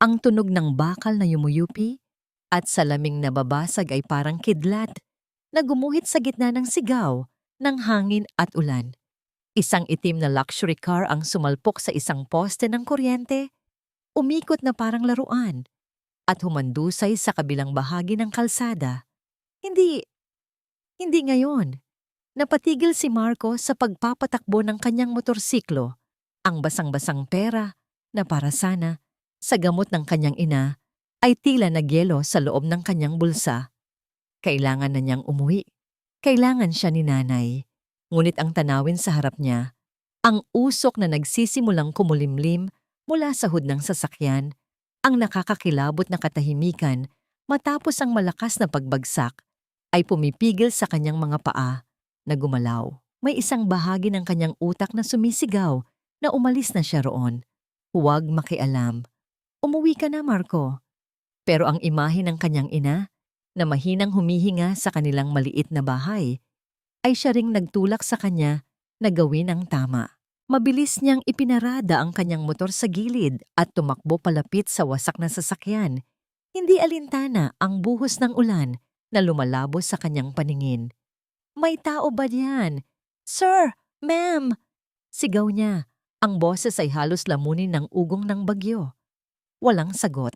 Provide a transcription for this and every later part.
Ang tunog ng bakal na yumuyupi at salaming nababasag ay parang kidlat na gumuhit sa gitna ng sigaw ng hangin at ulan. Isang itim na luxury car ang sumalpok sa isang poste ng kuryente, umikot na parang laruan, at humandusay sa kabilang bahagi ng kalsada. Hindi, hindi ngayon. Napatigil si Marco sa pagpapatakbo ng kanyang motorsiklo. Ang basang-basang pera na para sana sa gamot ng kanyang ina ay tila nagyelo sa loob ng kanyang bulsa. Kailangan na niyang umuwi. Kailangan siya ni nanay. Ngunit ang tanawin sa harap niya, ang usok na nagsisimulang kumulimlim mula sa hood ng sasakyan, ang nakakakilabot na katahimikan matapos ang malakas na pagbagsak, ay pumipigil sa kanyang mga paa na gumalaw. May isang bahagi ng kanyang utak na sumisigaw na umalis na siya roon. Huwag makialam. Umuwi ka na, Marco. Pero ang imahe ng kanyang ina, na mahinang humihinga sa kanilang maliit na bahay, ay siya ring nagtulak sa kanya na gawin ang tama. Mabilis niyang ipinarada ang kanyang motor sa gilid at tumakbo palapit sa wasak na sasakyan. Hindi alintana ang buhos ng ulan na lumalabos sa kanyang paningin. May tao ba diyan? Sir! Ma'am! Sigaw niya. Ang boses ay halos lamunin ng ugong ng bagyo. Walang sagot.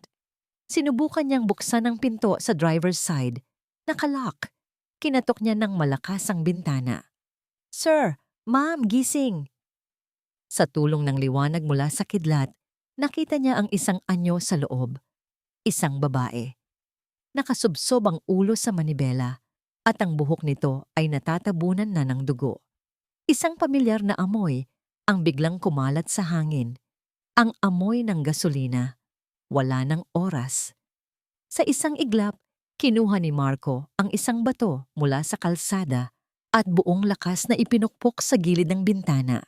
Sinubukan niyang buksan ang pinto sa driver's side. Nakalock. Kinatok niya ng malakas ang bintana. Sir! Ma'am! Gising! Sa tulong ng liwanag mula sa kidlat, nakita niya ang isang anyo sa loob. Isang babae. Nakasubsob ang ulo sa manibela at ang buhok nito ay natatabunan na ng dugo. Isang pamilyar na amoy ang biglang kumalat sa hangin. Ang amoy ng gasolina. Wala ng oras. Sa isang iglap, kinuha ni Marco ang isang bato mula sa kalsada at buong lakas na ipinukpok sa gilid ng bintana.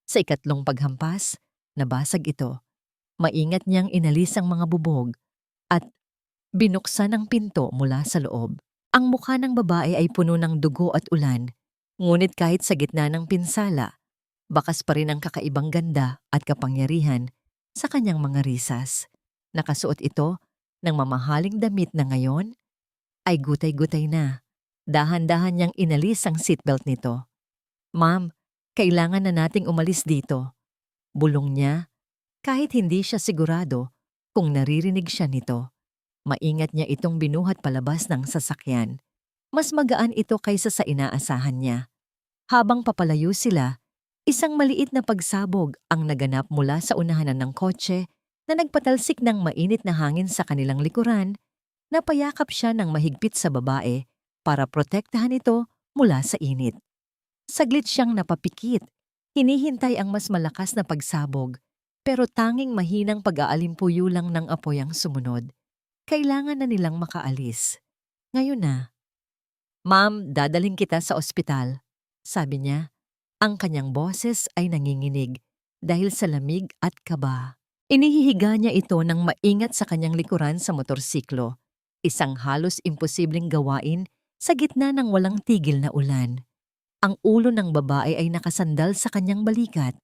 Sa ikatlong paghampas, nabasag ito. Maingat niyang inalis ang mga bubog at binuksan ang pinto mula sa loob. Ang mukha ng babae ay puno ng dugo at ulan, ngunit kahit sa gitna ng pinsala, bakas pa rin ang kakaibang ganda at kapangyarihan sa kanyang mga risas. Nakasuot ito ng mamahaling damit na ngayon ay gutay-gutay na. Dahan-dahan niyang inalis ang seatbelt nito. Ma'am, kailangan na nating umalis dito. Bulong niya, kahit hindi siya sigurado kung naririnig siya nito. Maingat niya itong binuhat palabas ng sasakyan. Mas magaan ito kaysa sa inaasahan niya. Habang papalayo sila, isang maliit na pagsabog ang naganap mula sa unahanan ng kotse na nagpatalsik ng mainit na hangin sa kanilang likuran. Napayakap siya ng mahigpit sa babae para protektahan ito mula sa init. Saglit siyang napapikit. Hinihintay ang mas malakas na pagsabog, pero tanging mahinang pag-aalimpuyo lang ng apoy ang sumunod. Kailangan na nilang makaalis. Ngayon na. Ma'am, dadaling kita sa ospital, sabi niya. Ang kanyang boses ay nanginginig dahil sa lamig at kaba. Inihihiga niya ito ng maingat sa kanyang likuran sa motorsiklo. Isang halos imposibleng gawain sa gitna ng walang tigil na ulan. Ang ulo ng babae ay nakasandal sa kanyang balikat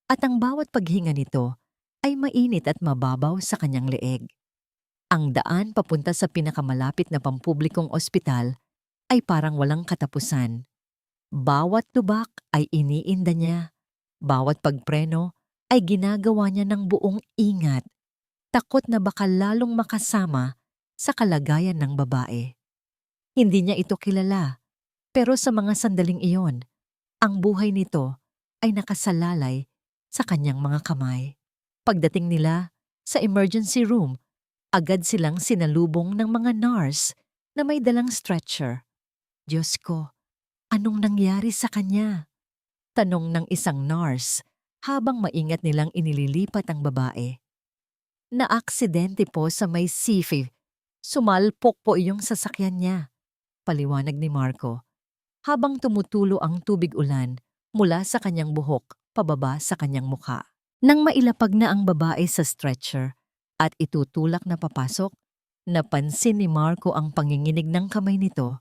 at ang bawat paghinga nito ay mainit at mababaw sa kanyang leeg. Ang daan papunta sa pinakamalapit na pampublikong ospital ay parang walang katapusan. Bawat lubak ay iniinda niya. Bawat pagpreno ay ginagawa niya ng buong ingat, takot na baka lalong makasama sa kalagayan ng babae. Hindi niya ito kilala, pero sa mga sandaling iyon, ang buhay nito ay nakasalalay sa kanyang mga kamay. Pagdating nila sa emergency room, agad silang sinalubong ng mga nurse na may dalang stretcher. Diyos ko, anong nangyari sa kanya? Tanong ng isang nurse habang maingat nilang inililipat ang babae. Naaksidente po sa may sifi. Sumalpok po iyong sasakyan niya, paliwanag ni Marco, habang tumutulo ang tubig ulan mula sa kanyang buhok pababa sa kanyang mukha. Nang mailapag na ang babae sa stretcher at itutulak na papasok, napansin ni Marco ang panginginig ng kamay nito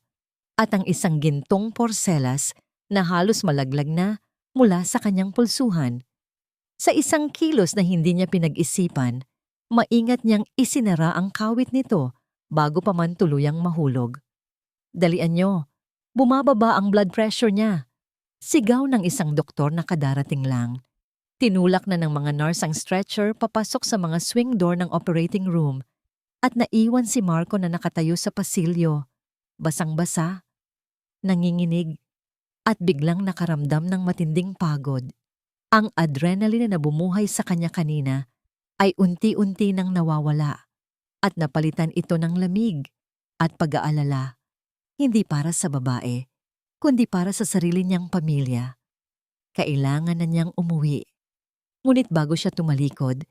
at ang isang gintong porselas na halos malaglag na mula sa kanyang pulsuhan. Sa isang kilos na hindi niya pinag-isipan, Maingat niyang isinara ang kawit nito bago pa man tuluyang mahulog. Dalian niyo, bumababa ang blood pressure niya. Sigaw ng isang doktor na kadarating lang. Tinulak na ng mga nurse ang stretcher papasok sa mga swing door ng operating room at naiwan si Marco na nakatayo sa pasilyo, basang-basa, nanginginig, at biglang nakaramdam ng matinding pagod. Ang adrenaline na bumuhay sa kanya kanina ay unti-unti nang nawawala at napalitan ito ng lamig at pag-aalala, hindi para sa babae, kundi para sa sarili niyang pamilya. Kailangan na niyang umuwi. Ngunit bago siya tumalikod,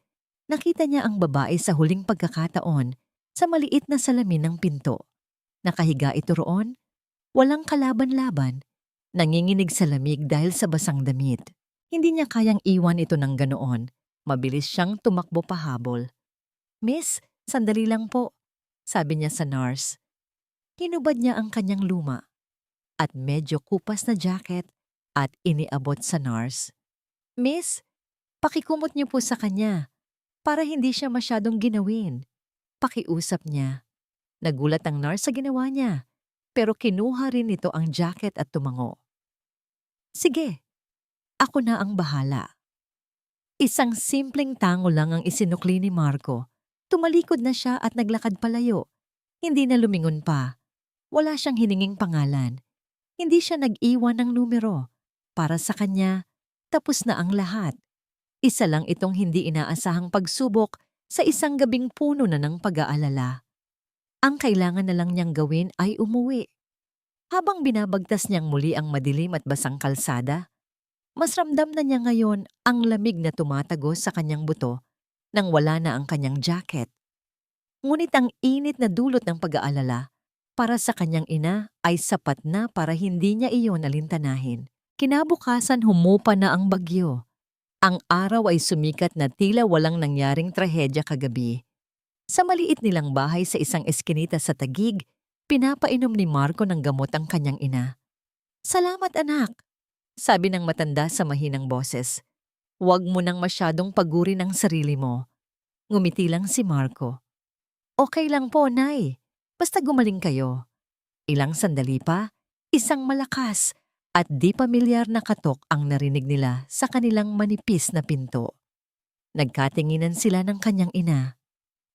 nakita niya ang babae sa huling pagkakataon sa maliit na salamin ng pinto. Nakahiga ito roon, walang kalaban-laban, nanginginig sa lamig dahil sa basang damit. Hindi niya kayang iwan ito ng ganoon. Mabilis siyang tumakbo pahabol. "Miss, sandali lang po," sabi niya sa nurse. Hinubad niya ang kanyang luma at medyo kupas na jacket at iniabot sa nurse. "Miss, pakikumot niyo po sa kanya para hindi siya masyadong ginawin." Pakiusap niya. Nagulat ang nurse sa ginawa niya, pero kinuha rin nito ang jacket at tumango. "Sige, ako na ang bahala." Isang simpleng tango lang ang isinukli ni Marco. Tumalikod na siya at naglakad palayo. Hindi na lumingon pa. Wala siyang hininging pangalan. Hindi siya nag-iwan ng numero. Para sa kanya, tapos na ang lahat. Isa lang itong hindi inaasahang pagsubok sa isang gabing puno na ng pag-aalala. Ang kailangan na lang niyang gawin ay umuwi. Habang binabagtas niyang muli ang madilim at basang kalsada, mas ramdam na niya ngayon ang lamig na tumatagos sa kanyang buto nang wala na ang kanyang jacket. Ngunit ang init na dulot ng pag-aalala para sa kanyang ina ay sapat na para hindi niya iyon alintanahin. Kinabukasan humupa na ang bagyo. Ang araw ay sumikat na tila walang nangyaring trahedya kagabi. Sa maliit nilang bahay sa isang eskinita sa Taguig, pinapainom ni Marco ng gamot ang kanyang ina. "Salamat anak," sabi ng matanda sa mahinang boses. "Huwag mo nang masyadong pagurin ang sarili mo." Ngumiti lang si Marco. "Okay lang po, Nay. Basta gumaling kayo." Ilang sandali pa, isang malakas at di pamilyar na katok ang narinig nila sa kanilang manipis na pinto. Nagkatinginan sila ng kanyang ina.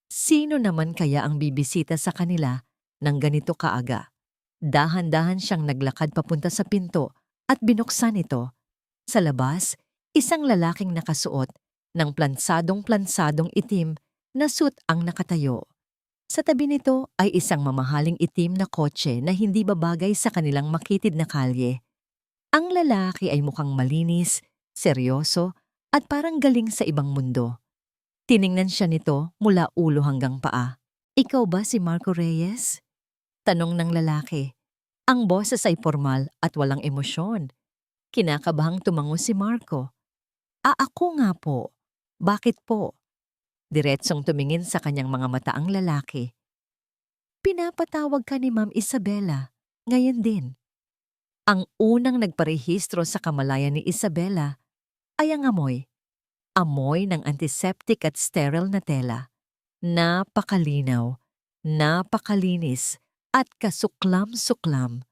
Sino naman kaya ang bibisita sa kanila ng ganito kaaga? Dahan-dahan siyang naglakad papunta sa pinto at binuksan ito. Sa labas, isang lalaking nakasuot ng plansadong-plansadong itim na suit ang nakatayo. Sa tabi nito ay isang mamahaling itim na kotse na hindi babagay sa kanilang makitid na kalye. Ang lalaki ay mukhang malinis, seryoso at parang galing sa ibang mundo. Tiningnan siya nito mula ulo hanggang paa. "Ikaw ba si Marco Reyes?" Tanong ng lalaki. Ang boses ay formal at walang emosyon. Kinakabahang tumango si Marco. Ako nga po." "Bakit po?" Diretsong tumingin sa kanyang mga mata ang lalaki. "Pinapatawag ka ni Ma'am Isabela. Ngayon din." Ang unang nagparehistro sa kamalayan ni Isabela ay ang amoy. Amoy ng antiseptic at sterile na tela. Napakalinaw, napakalinis, at kasuklam-suklam.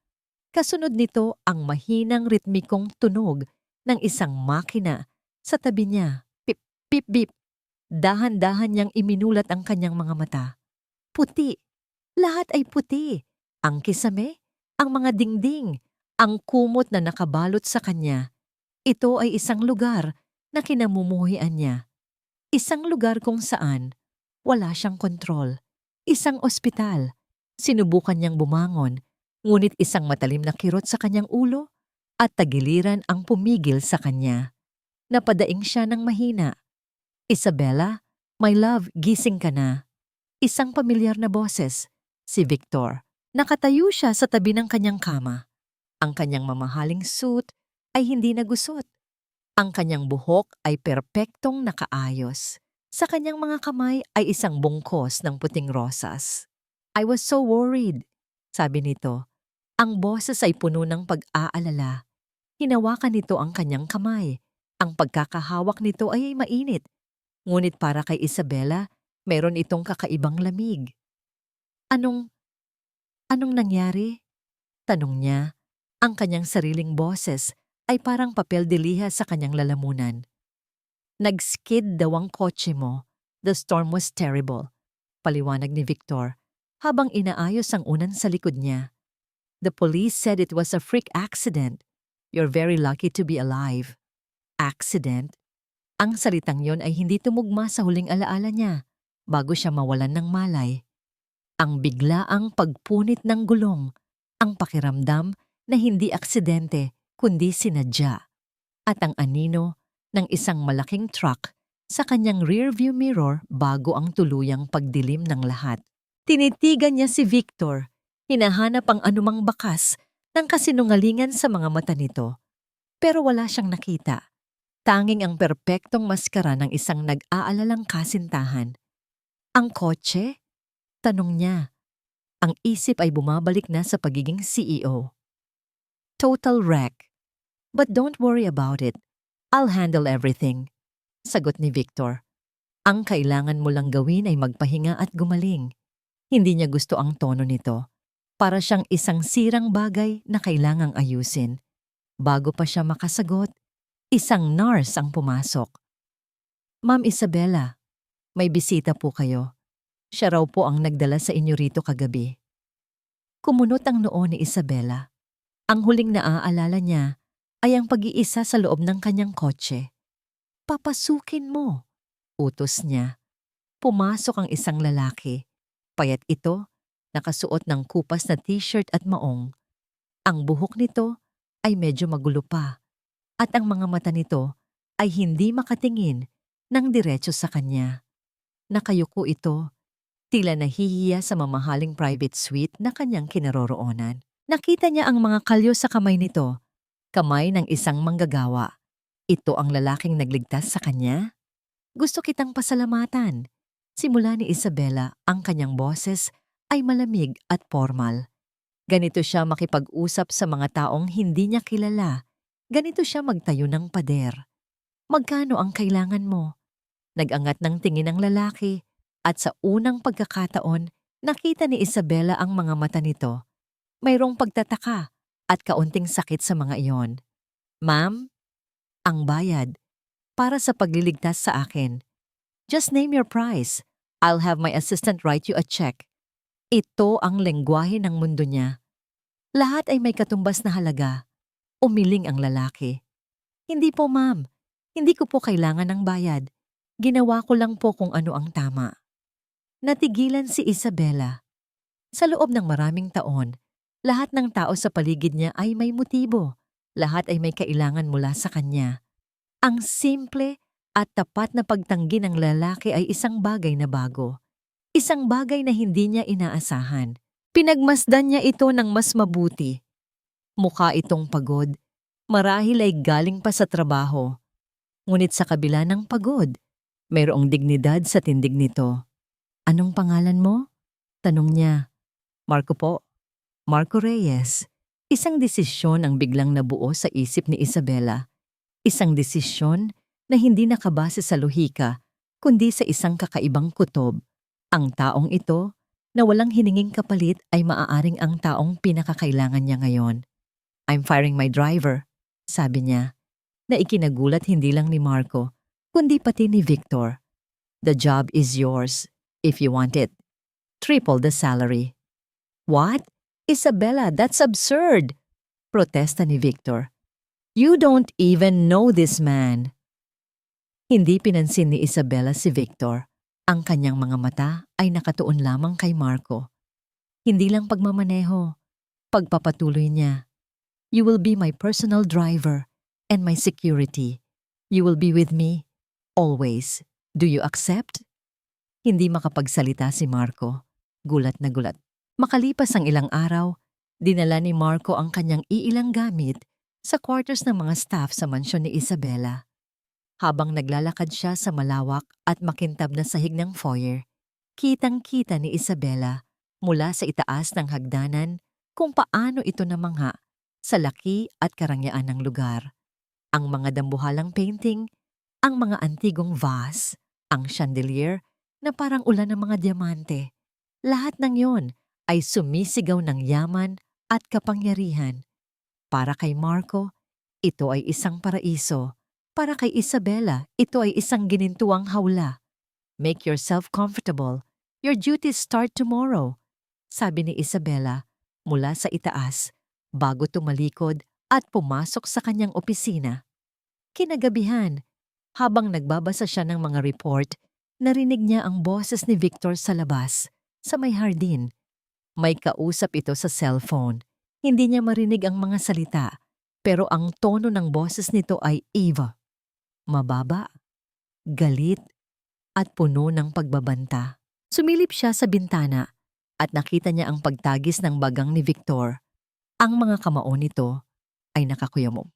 Kasunod nito ang mahinang ritmikong tunog ng isang makina sa tabi niya. Pip, pip, bip. Dahan-dahan niyang iminulat ang kanyang mga mata. Puti. Lahat ay puti. Ang kisame, ang mga dingding, ang kumot na nakabalot sa kanya. Ito ay isang lugar na kinamumuhian niya. Isang lugar kung saan wala siyang kontrol. Isang ospital. Sinubukan niyang bumangon, ngunit isang matalim na kirot sa kanyang ulo at tagiliran ang pumigil sa kanya. Napadaing siya ng mahina. "Isabela, my love, gising ka na." Isang pamilyar na boses, si Victor. Nakatayo siya sa tabi ng kanyang kama. Ang kanyang mamahaling suit ay hindi nagusot. Ang kanyang buhok ay perpektong nakaayos. Sa kanyang mga kamay ay isang bungkos ng puting rosas. "I was so worried," sabi nito. Ang boses ay puno ng pag-aalala. Hinawakan nito ang kanyang kamay. Ang pagkakahawak nito ay mainit. Ngunit para kay Isabela, Meron itong kakaibang lamig. Anong, anong nangyari? Tanong niya. Ang kanyang sariling boses ay parang papel de liha sa kanyang lalamunan. Nag-skid daw ang kotse mo. The storm was terrible. Paliwanag ni Victor habang inaayos ang unan sa likod niya. The police said it was a freak accident. You're very lucky to be alive. Accident? Ang salitang yon ay hindi tumugma sa huling alaala niya bago siya mawalan ng malay. Ang biglaang pagpunit ng gulong, ang pakiramdam na hindi aksidente kundi sinadya, at ang anino ng isang malaking truck sa kanyang rearview mirror bago ang tuluyang pagdilim ng lahat. Tinitigan niya si Victor, hinahanap ang anumang bakas ng kasinungalingan sa mga mata nito, pero wala siyang nakita. Tanging ang perpektong maskara ng isang nag-aalalang kasintahan. Ang kotse? Tanong niya. Ang isip ay bumabalik na sa pagiging CEO. Total wreck. But don't worry about it. I'll handle everything. Sagot ni Victor. Ang kailangan mo lang gawin ay magpahinga at gumaling. Hindi niya gusto ang tono nito. Para siyang isang sirang bagay na kailangang ayusin. Bago pa siya makasagot, isang nurse ang pumasok. Ma'am Isabella, may bisita po kayo. Siya raw po ang nagdala sa inyo rito kagabi. Kumunot ang noo ni Isabella. Ang huling naaalala niya ay ang pag-iisa sa loob ng kanyang kotse. Papasukin mo, utos niya. Pumasok ang isang lalaki. Payat ito, nakasuot ng kupas na t-shirt at maong. Ang buhok nito ay medyo magulo pa, at ang mga mata nito ay hindi makatingin ng diretso sa kanya. Nakayuko ito, tila nahihiya sa mamahaling private suite na kanyang kinaroroonan. Nakita niya ang mga kalyo sa kamay nito, kamay ng isang manggagawa. Ito ang lalaking nagligtas sa kanya? Gusto kitang pasalamatan. Simula ni Isabella, ang kanyang boses ay malamig at formal. Ganito siya makipag-usap sa mga taong hindi niya kilala. Ganito siya magtayo ng pader. Magkano ang kailangan mo? Nag-angat ng tingin ng lalaki at sa unang pagkakataon, nakita ni Isabella ang mga mata nito. Mayroong pagtataka at kaunting sakit sa mga iyon. Ma'am, ang bayad para sa pagliligtas sa akin. Just name your price. I'll have my assistant write you a check. Ito ang lengguwahe ng mundo niya. Lahat ay may katumbas na halaga. Umiling ang lalaki. Hindi po ma'am, hindi ko po kailangan ng bayad. Ginawa ko lang po kung ano ang tama. Natigilan si Isabella. Sa loob ng maraming taon, lahat ng tao sa paligid niya ay may motibo. Lahat ay may kailangan mula sa kanya. Ang simple at tapat na pagtanggi ng lalaki ay isang bagay na bago. Isang bagay na hindi niya inaasahan. Pinagmasdan niya ito ng mas mabuti. Mukha itong pagod. Marahil ay galing pa sa trabaho. Ngunit sa kabila ng pagod, mayroong dignidad sa tindig nito. Anong pangalan mo? Tanong niya. Marco po. Marco Reyes. Isang desisyon ang biglang nabuo sa isip ni Isabella. Isang desisyon na hindi nakabase sa lohika, kundi sa isang kakaibang kutob. Ang taong ito, na walang hininging kapalit ay maaaring ang taong pinakakailangan niya ngayon. I'm firing my driver, sabi niya, na ikinagulat hindi lang ni Marco, kundi pati ni Victor. The job is yours, if you want it. Triple the salary. What? Isabella, that's absurd! Protesta ni Victor. You don't even know this man. Hindi pinansin ni Isabella si Victor. Ang kanyang mga mata ay nakatuon lamang kay Marco. Hindi lang pagmamaneho, pagpapatuloy niya. You will be my personal driver and my security. You will be with me, always. Do you accept? Hindi makapagsalita si Marco. Gulat na gulat. Makalipas ang ilang araw, dinala ni Marco ang kanyang iilang gamit sa quarters ng mga staff sa mansyon ni Isabella. Habang naglalakad siya sa malawak at makintab na sahig ng foyer, kitang-kita ni Isabella mula sa itaas ng hagdanan kung paano ito namangha sa laki at karangyaan ng lugar. Ang mga dambuhalang painting, ang mga antigong vase, ang chandelier na parang ulan ng mga diamante. Lahat ng yon ay sumisigaw ng yaman at kapangyarihan. Para kay Marco, ito ay isang paraiso. Para kay Isabela, ito ay isang ginintuang hawla. Make yourself comfortable. Your duties start tomorrow, sabi ni Isabela mula sa itaas bago tumalikod at pumasok sa kanyang opisina. Kinagabihan, habang nagbabasa siya ng mga report, narinig niya ang boses ni Victor sa labas, sa may hardin. May kausap ito sa cellphone. Hindi niya marinig ang mga salita, pero ang tono ng boses nito ay Eva. Mababa, galit, at puno ng pagbabanta. Sumilip siya sa bintana at nakita niya ang pagtagis ng bagang ni Victor. Ang mga kamao nito ay nakakuyamog.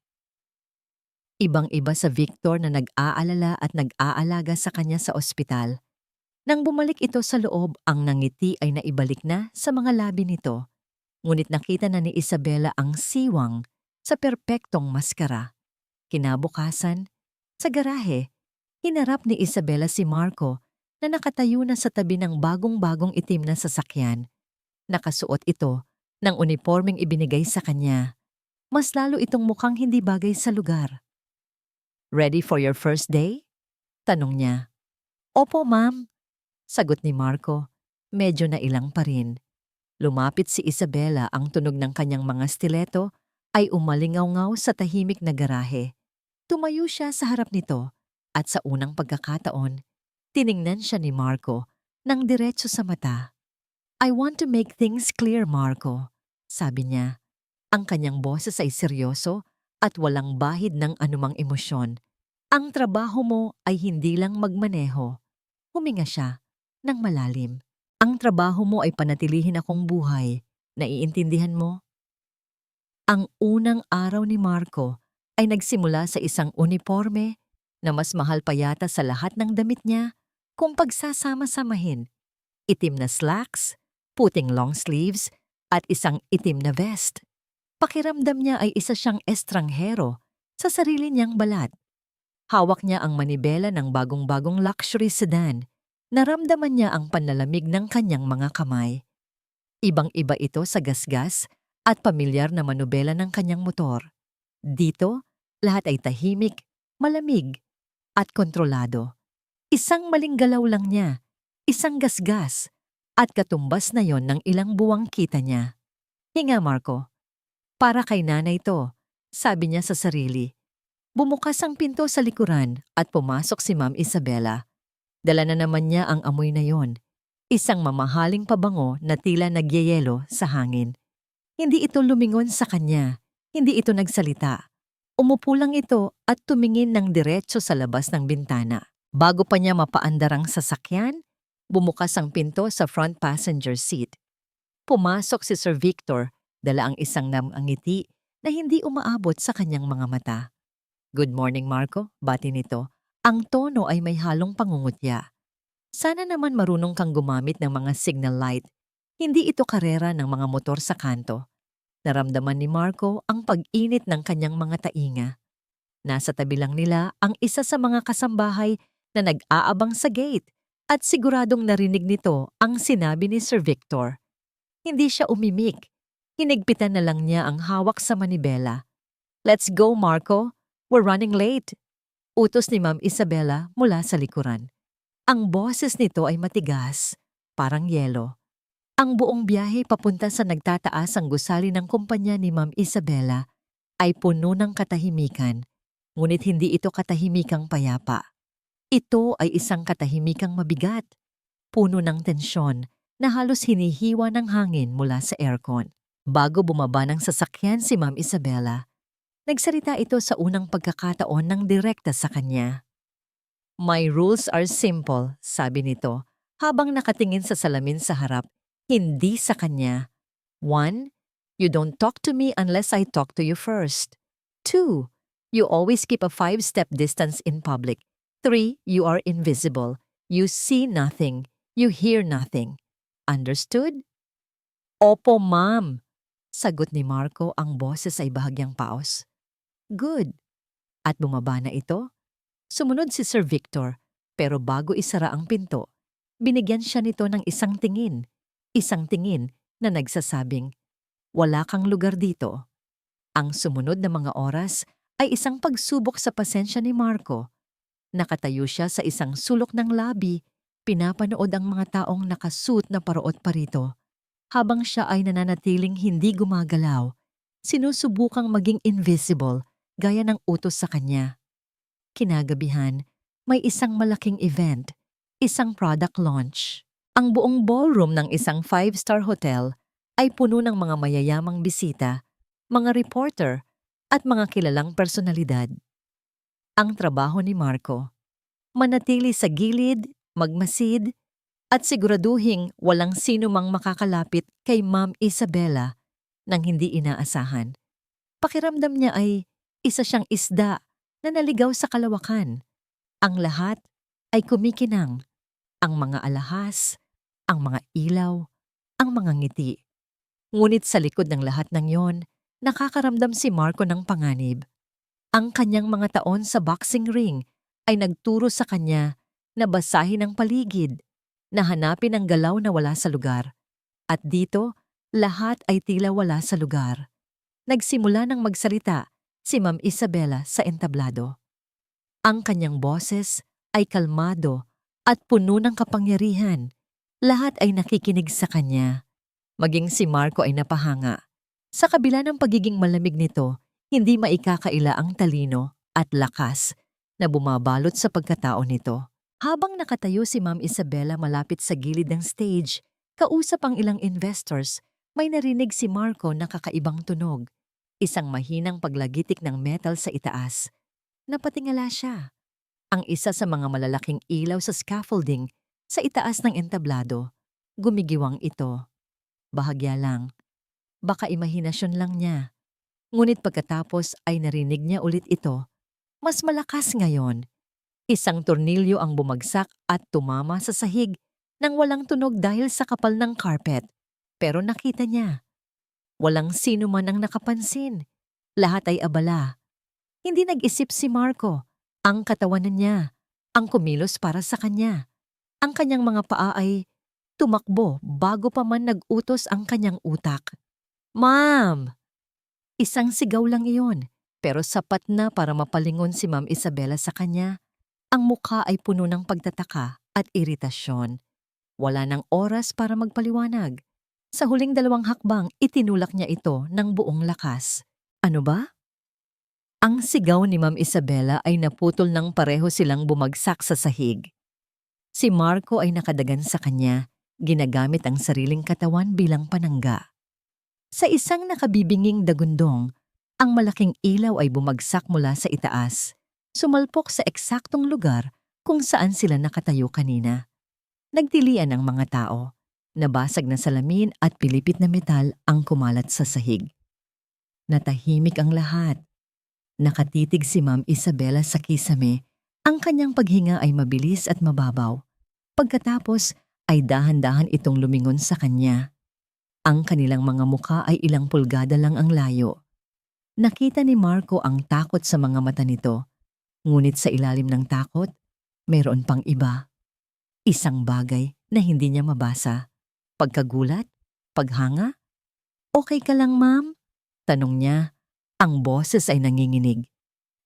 Ibang-iba sa Victor na nag-aalala at nag-aalaga sa kanya sa ospital. Nang bumalik ito sa loob, ang nangiti ay naibalik na sa mga labi nito. Ngunit nakita na ni Isabela ang siwang sa perpektong maskara. Kinabukasan, sa garahe, hinarap ni Isabela si Marco na nakatayo na sa tabi ng bagong-bagong itim na sasakyan. Nakasuot ito ng uniformeng ibinigay sa kanya. Mas lalo itong mukhang hindi bagay sa lugar. "Ready for your first day?" tanong niya. "Opo, ma'am," sagot ni Marco. Medyo nailang pa rin. Lumapit si Isabela, ang tunog ng kanyang mga stiletto ay umalingaw-ngaw sa tahimik na garahe. Tumayo siya sa harap nito at sa unang pagkakataon, tiningnan siya ni Marco ng diretso sa mata. "I want to make things clear, Marco," sabi niya. Ang kanyang boses ay seryoso at walang bahid ng anumang emosyon. "Ang trabaho mo ay hindi lang magmaneho." Huminga siya ng malalim. "Ang trabaho mo ay panatilihin akong buhay. Naiintindihan mo?" Ang unang araw ni Marco ay nagsimula sa isang uniforme na mas mahal pa yata sa lahat ng damit niya kung pagsasama-samahin. Itim na slacks, puting long sleeves, at isang itim na vest. Pakiramdam niya ay isa siyang estranghero sa sarili niyang balat. Hawak niya ang manibela ng bagong-bagong luxury sedan. Naramdaman niya ang panlalamig ng kanyang mga kamay. Ibang-iba ito sa gasgas at pamilyar na manubela ng kanyang motor. Dito, lahat ay tahimik, malamig, at kontrolado. Isang maling galaw lang niya, isang gasgas, at katumbas na yon ng ilang buwang kita niya. "Hinga, Marco. Para kay nanay to," sabi niya sa sarili. Bumukas ang pinto sa likuran at pumasok si Ma'am Isabela. Dala na naman niya ang amoy na yon. Isang mamahaling pabango na tila nagyayelo sa hangin. Hindi ito lumingon sa kanya. Hindi ito nagsalita. Umupo lang ito at tumingin ng diretso sa labas ng bintana. Bago pa niya mapaandar ang sasakyan, bumukas ang pinto sa front passenger seat. Pumasok si Sir Victor, dala ang isang namangiti na hindi umaabot sa kanyang mga mata. "Good morning, Marco," bati nito. Ang tono ay may halong pangungutya. "Sana naman marunong kang gumamit ng mga signal light. Hindi ito karera ng mga motor sa kanto." Naramdaman ni Marco ang pag-init ng kanyang mga tainga. Nasa tabi lang nila ang isa sa mga kasambahay na nag-aabang sa gate at siguradong narinig nito ang sinabi ni Sir Victor. Hindi siya umimik. Hinigpitan na lang niya ang hawak sa manibela. "Let's go, Marco. We're running late," utos ni Ma'am Isabela mula sa likuran. Ang boses nito ay matigas, parang yelo. Ang buong biyahe papunta sa nagtataas ang gusali ng kumpanya ni Ma'am Isabela ay puno ng katahimikan, ngunit hindi ito katahimikang payapa. Ito ay isang katahimikang mabigat, puno ng tensyon na halos hinihiwa ng hangin mula sa aircon. Bago bumaba ng sasakyan si Ma'am Isabela, nagsalita ito sa unang pagkakataon ng direkta sa kanya. "My rules are simple," sabi nito habang nakatingin sa salamin sa harap, hindi sa kanya. 1. You don't talk to me unless I talk to you first. 2. You always keep a 5-step distance in public. 3. You are invisible. You see nothing. You hear nothing. Understood? "Opo, ma'am," sagot ni Marco, ang boses ay bahagyang paos. "Good." At bumaba na ito. Sumunod si Sir Victor, pero bago isara ang pinto, Binigyan siya nito ng isang tingin na nagsasabing, "Wala kang lugar dito." Ang sumunod na mga oras ay isang pagsubok sa pasensya ni Marco. Nakatayo siya sa isang sulok ng lobby, pinapanood ang mga taong nakasuot na parot parito. Habang siya ay nananatiling hindi gumagalaw, sinusubukang maging invisible gaya ng utos sa kanya. Kinagabihan, may isang malaking event, isang product launch. Ang buong ballroom ng isang five-star hotel ay puno ng mga mayayamang bisita, mga reporter, at mga kilalang personalidad. Ang trabaho ni Marco, manatili sa gilid, magmasid, at siguraduhing walang sino mang makakalapit kay Ma'am Isabela nang hindi inaasahan. Pakiramdam niya ay isa siyang isda na naligaw sa kalawakan. Ang lahat ay kumikinang. Ang mga alahas, ang mga ilaw, ang mga ngiti. Ngunit sa likod ng lahat ng yon, nakakaramdam si Marco ng panganib. Ang kanyang mga taon sa boxing ring ay nagturo sa kanya na basahin ang paligid, na hanapin ang galaw na wala sa lugar. At dito, lahat ay tila wala sa lugar. Nagsimula ng magsalita si Ma'am Isabela sa entablado. Ang kanyang boses ay kalmado at puno ng kapangyarihan. Lahat ay nakikinig sa kanya. Maging si Marco ay napahanga. Sa kabila ng pagiging malamig nito, hindi maikakaila ang talino at lakas na bumabalot sa pagkatao nito. Habang nakatayo si Ma'am Isabela malapit sa gilid ng stage, kausap ang ilang investors, may narinig si Marco na kakaibang tunog. Isang mahinang paglagitik ng metal sa itaas. Napatingala siya. Ang isa sa mga malalaking ilaw sa scaffolding sa itaas ng entablado. Gumigiwang ito. Bahagya lang. Baka imahinasyon lang niya. Ngunit pagkatapos ay narinig niya ulit ito. Mas malakas ngayon. Isang tornilyo ang bumagsak at tumama sa sahig nang walang tunog dahil sa kapal ng carpet. Pero nakita niya. Walang sino man ang nakapansin. Lahat ay abala. Hindi nag-isip si Marco. Ang katawanan niya, ang kumilos para sa kanya. Ang kanyang mga paa ay tumakbo bago pa man nag-utos ang kanyang utak. "Ma'am!" Isang sigaw lang iyon, pero sapat na para mapalingon si Ma'am Isabela sa kanya. Ang mukha ay puno ng pagtataka at iritasyon. Wala nang oras para magpaliwanag. Sa huling 2 hakbang, itinulak niya ito ng buong lakas. Ano ba? Ang sigaw ni Ma'am Isabela ay naputol nang pareho silang bumagsak sa sahig. Si Marco ay nakadagan sa kanya, ginagamit ang sariling katawan bilang panangga. Sa isang nakabibinging dagundong, ang malaking ilaw ay bumagsak mula sa itaas, sumalpok sa eksaktong lugar kung saan sila nakatayo kanina. Nagtilian ang mga tao, nabasag na salamin at pilipit na metal ang kumalat sa sahig. Natahimik ang lahat. Nakatitig si Ma'am Isabela sa kisame, ang kanyang paghinga ay mabilis at mababaw. Pagkatapos ay dahan-dahan itong lumingon sa kanya. Ang kanilang mga mukha ay ilang pulgada lang ang layo. Nakita ni Marco ang takot sa mga mata nito. Ngunit sa ilalim ng takot, mayroon pang iba. Isang bagay na hindi niya mabasa. Pagkagulat? Paghanga? "Okay ka lang, ma'am?" tanong niya. Ang boses ay nanginginig.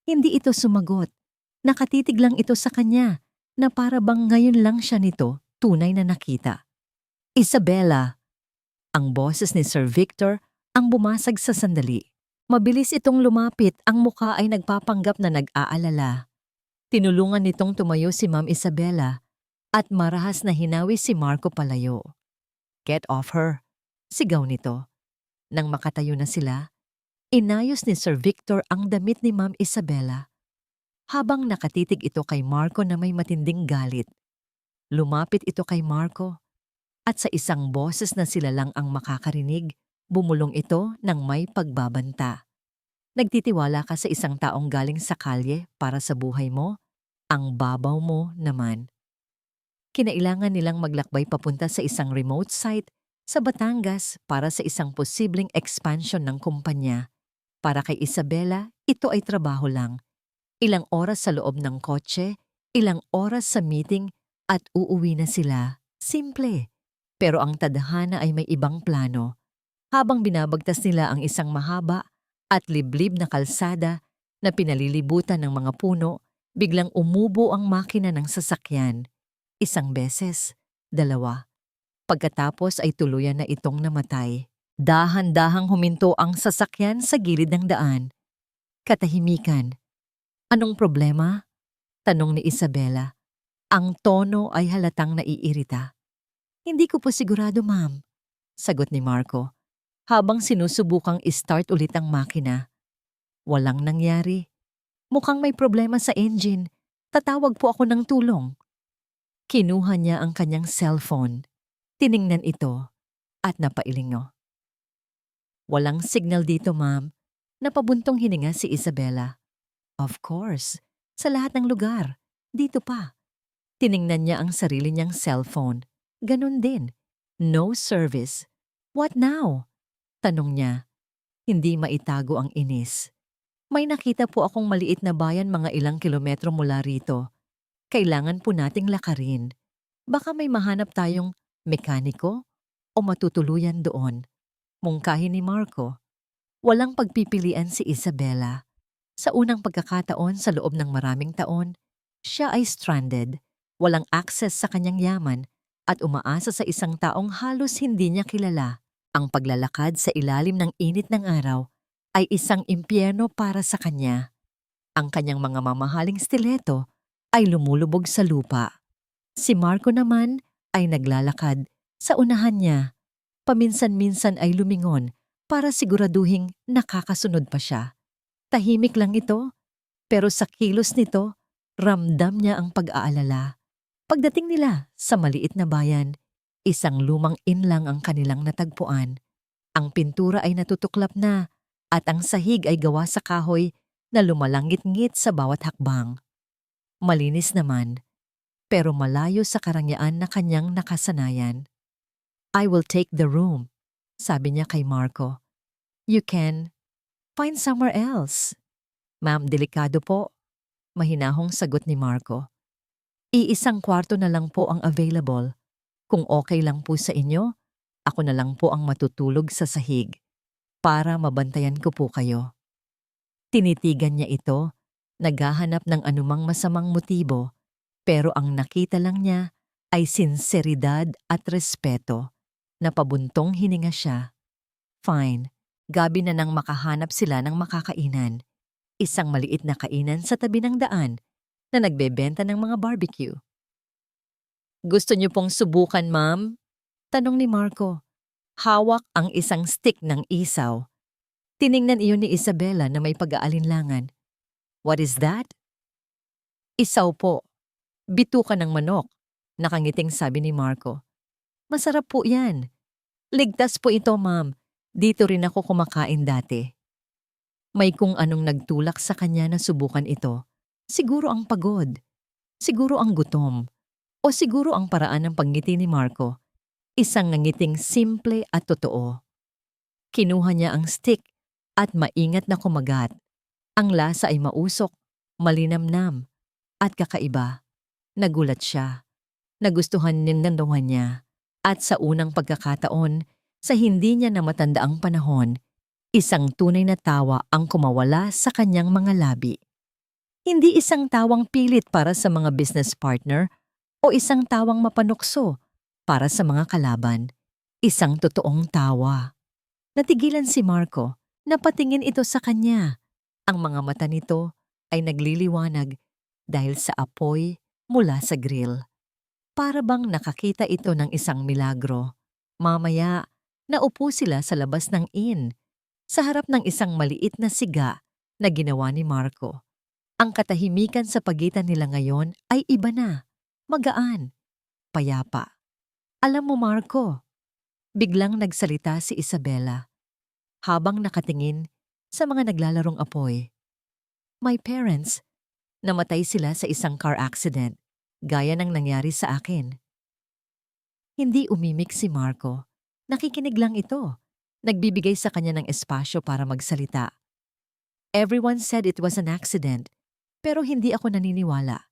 Hindi ito sumagot. Nakatitig lang ito sa kanya na para bang ngayon lang siya nito tunay na nakita. "Isabela!" Ang boses ni Sir Victor ang bumasag sa sandali. Mabilis itong lumapit, ang mukha ay nagpapanggap na nag-aalala. Tinulungan nitong tumayo si Ma'am Isabela at marahas na hinawi si Marco palayo. "Get off her!" sigaw nito. Nang makatayo na sila, inayos ni Sir Victor ang damit ni Ma'am Isabela. Habang nakatitig ito kay Marco na may matinding galit. Lumapit ito kay Marco at sa isang boses na sila lang ang makakarinig, bumulong ito ng may pagbabanta. "Nagtitiwala ka sa isang taong galing sa kalye para sa buhay mo? Ang babaw mo naman." Kinailangan nilang maglakbay papunta sa isang remote site sa Batangas para sa isang posibleng expansion ng kumpanya. Para kay Isabela, ito ay trabaho lang. Ilang oras sa loob ng kotse, ilang oras sa meeting at uuwi na sila. Simple, pero ang tadhana ay may ibang plano. Habang binabagtas nila ang isang mahaba at liblib na kalsada na pinalilibutan ng mga puno, biglang umubo ang makina ng sasakyan. Isang beses, dalawa. Pagkatapos ay tuluyan na itong namatay. Dahan-dahang huminto ang sasakyan sa gilid ng daan. Katahimikan. Anong problema? Tanong ni Isabela. Ang tono ay halatang naiirita. Hindi ko po sigurado, ma'am. Sagot ni Marco. Habang sinusubukang i-start ulit ang makina. Walang nangyari. Mukhang may problema sa engine. Tatawag po ako ng tulong. Kinuha niya ang kanyang cellphone. Tiningnan ito at napailingo. Walang signal dito, ma'am. Napabuntong hininga si Isabela. Of course, sa lahat ng lugar. Dito pa. Tiningnan niya ang sarili niyang cellphone. Ganun din. No service. What now? Tanong niya. Hindi maitago ang inis. May nakita po akong maliit na bayan mga ilang kilometro mula rito. Kailangan po nating lakarin. Baka may mahanap tayong mekaniko o matutuluyan doon. Mungkahi ni Marco. Walang pagpipilian si Isabela. Sa unang pagkakataon sa loob ng maraming taon, siya ay stranded, walang access sa kanyang yaman at umaasa sa isang taong halos hindi niya kilala. Ang paglalakad sa ilalim ng init ng araw ay isang impyerno para sa kanya. Ang kanyang mga mamahaling stiletto ay lumulubog sa lupa. Si Marco naman ay naglalakad sa unahan niya. Paminsan-minsan ay lumingon para siguraduhing nakakasunod pa siya. Tahimik lang ito, pero sa kilos nito, ramdam niya ang pag-aalala. Pagdating nila sa maliit na bayan, isang lumang inn lang ang kanilang natagpuan. Ang pintura ay natutuklap na at ang sahig ay gawa sa kahoy na lumalangit-ngit sa bawat hakbang. Malinis naman, pero malayo sa karangyaan na kanyang nakasanayan. I will take the room, sabi niya kay Marco. You can find somewhere else. Ma'am, delikado po. Mahinahong sagot ni Marco. Iisang kwarto na lang po ang available. Kung okay lang po sa inyo, ako na lang po ang matutulog sa sahig para mabantayan ko po kayo. Tinitigan niya ito, naghahanap ng anumang masamang motibo, pero ang nakita lang niya ay sinseridad at respeto. Napabuntong hininga siya. Fine, gabi na nang makahanap sila ng makakainan. Isang maliit na kainan sa tabi ng daan na nagbebenta ng mga barbecue. Gusto niyo pong subukan, ma'am? Tanong ni Marco. Hawak ang isang stick ng isaw. Tiningnan iyon ni Isabela na may pag-aalinlangan. What is that? Isaw po. Bituka ng manok. Nakangiting sabi ni Marco. Masarap po yan. Ligtas po ito, ma'am. Dito rin ako kumakain dati. May kung anong nagtulak sa kanya na subukan ito. Siguro ang pagod. Siguro ang gutom. O siguro ang paraan ng pagngiti ni Marco. Isang nangiting simple at totoo. Kinuha niya ang stick at maingat na kumagat. Ang lasa ay mausok, malinamnam, at kakaiba. Nagulat siya. Nagustuhan ninanungan niya. At sa unang pagkakataon, sa hindi niya na matandaang panahon, isang tunay na tawa ang kumawala sa kanyang mga labi. Hindi isang tawang pilit para sa mga business partner o isang tawang mapanukso para sa mga kalaban. Isang totoong tawa. Natigilan si Marco, napatingin ito sa kanya. Ang mga mata nito ay nagliliwanag dahil sa apoy mula sa grill. Para bang nakakita ito ng isang milagro. Mamaya, naupo sila sa labas ng inn, sa harap ng isang maliit na siga na ginawa ni Marco. Ang katahimikan sa pagitan nila ngayon ay iba na, magaan, payapa. Alam mo, Marco, biglang nagsalita si Isabela habang nakatingin sa mga naglalarong apoy. My parents, namatay sila sa isang car accident, gaya ng nangyari sa akin. Hindi umimik si Marco. Nakikinig lang ito. Nagbibigay sa kanya ng espasyo para magsalita. Everyone said it was an accident, pero hindi ako naniniwala.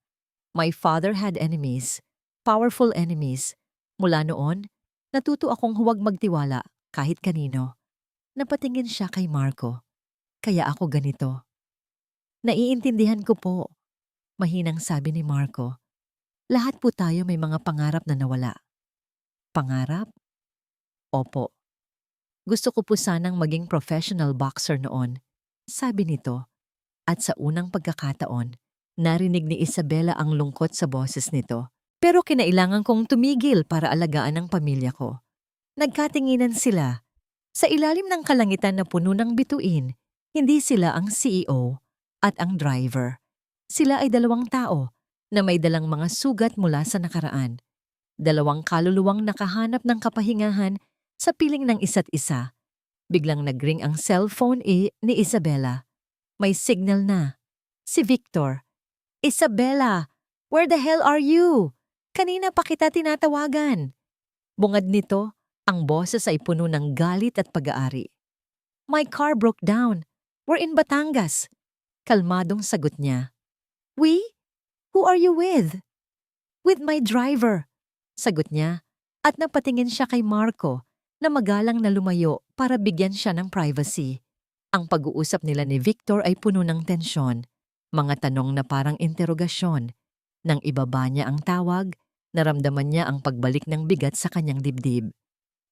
My father had enemies, powerful enemies, Mula noon, natuto akong huwag magtiwala kahit kanino. Napatingin siya kay Marco. Kaya ako ganito. Naiintindihan ko po. Mahinang sabi ni Marco. Lahat po tayo may mga pangarap na nawala. Pangarap? Opo. Gusto ko po sanang maging professional boxer noon. Sabi nito. At sa unang pagkakataon, narinig ni Isabela ang lungkot sa boses nito. Pero kinailangan kong tumigil para alagaan ang pamilya ko. Nagkatinginan sila. Sa ilalim ng kalangitan na puno ng bituin, hindi sila ang CEO at ang driver. Sila ay dalawang tao na may dalang mga sugat mula sa nakaraan. Dalawang kaluluwang nakahanap ng kapahingahan sa piling ng isa't isa. Biglang nagring ang cellphone ni Isabela. May signal na. Si Victor. Isabela, where the hell are you? Kanina pa kita tinatawagan. Bungad nito, ang boses ay puno ng galit at pag-aari. My car broke down. We're in Batangas. Kalmadong sagot niya. We? Who are you with? With my driver. Sagot niya at napatingin siya kay Marco na magalang na lumayo para bigyan siya ng privacy. Ang pag-uusap nila ni Victor ay puno ng tensyon. Mga tanong na parang interogasyon. Nang ibaba niya ang tawag, naramdaman niya ang pagbalik ng bigat sa kanyang dibdib.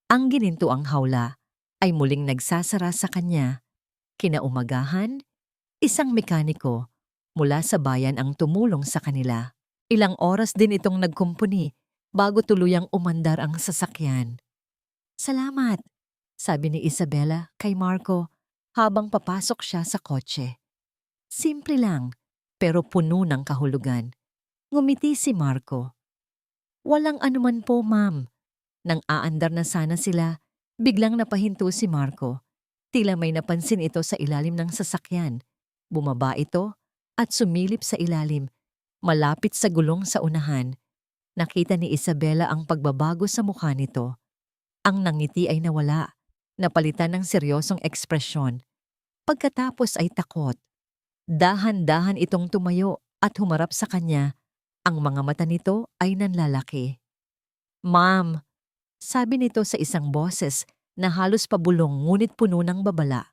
Ang ginintuang hawla ay muling nagsasara sa kanya. Kinaumagahan, isang mekaniko mula sa bayan ang tumulong sa kanila. Ilang oras din itong nagkumpuni bago tuluyang umandar ang sasakyan. Salamat, sabi ni Isabela kay Marco habang papasok siya sa kotse. Simple lang, pero puno ng kahulugan. Ngumiti si Marco. Walang anuman po, ma'am. Nang aandar na sana sila, biglang napahinto si Marco. Tila may napansin ito sa ilalim ng sasakyan. Bumaba ito at sumilip sa ilalim, malapit sa gulong sa unahan. Nakita ni Isabela ang pagbabago sa mukha nito. Ang nangiti ay nawala, napalitan ng seryosong ekspresyon. Pagkatapos ay takot. Dahan-dahan itong tumayo at humarap sa kanya. Ang mga mata nito ay nanlalaki. Ma'am, sabi nito sa isang boses na halos pabulong ngunit puno ng babala.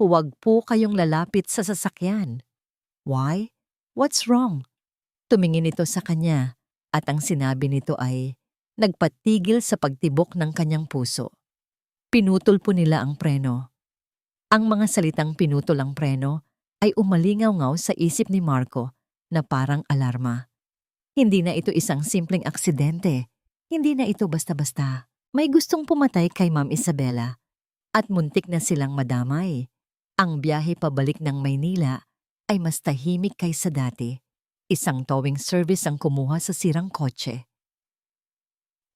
Huwag po kayong lalapit sa sasakyan. Why? What's wrong? Tumingin ito sa kanya at ang sinabi nito ay nagpatigil sa pagtibok ng kanyang puso. Pinutol po nila ang preno. Ang mga salitang pinutol ang preno ay umalingaw-ngaw sa isip ni Marco na parang alarma. Hindi na ito isang simpleng aksidente. Hindi na ito basta-basta. May gustong pumatay kay Ma'am Isabela at muntik na silang madamay. Ang biyahe pabalik ng Maynila ay mas tahimik kaysa dati. Isang towing service ang kumuha sa sirang kotse.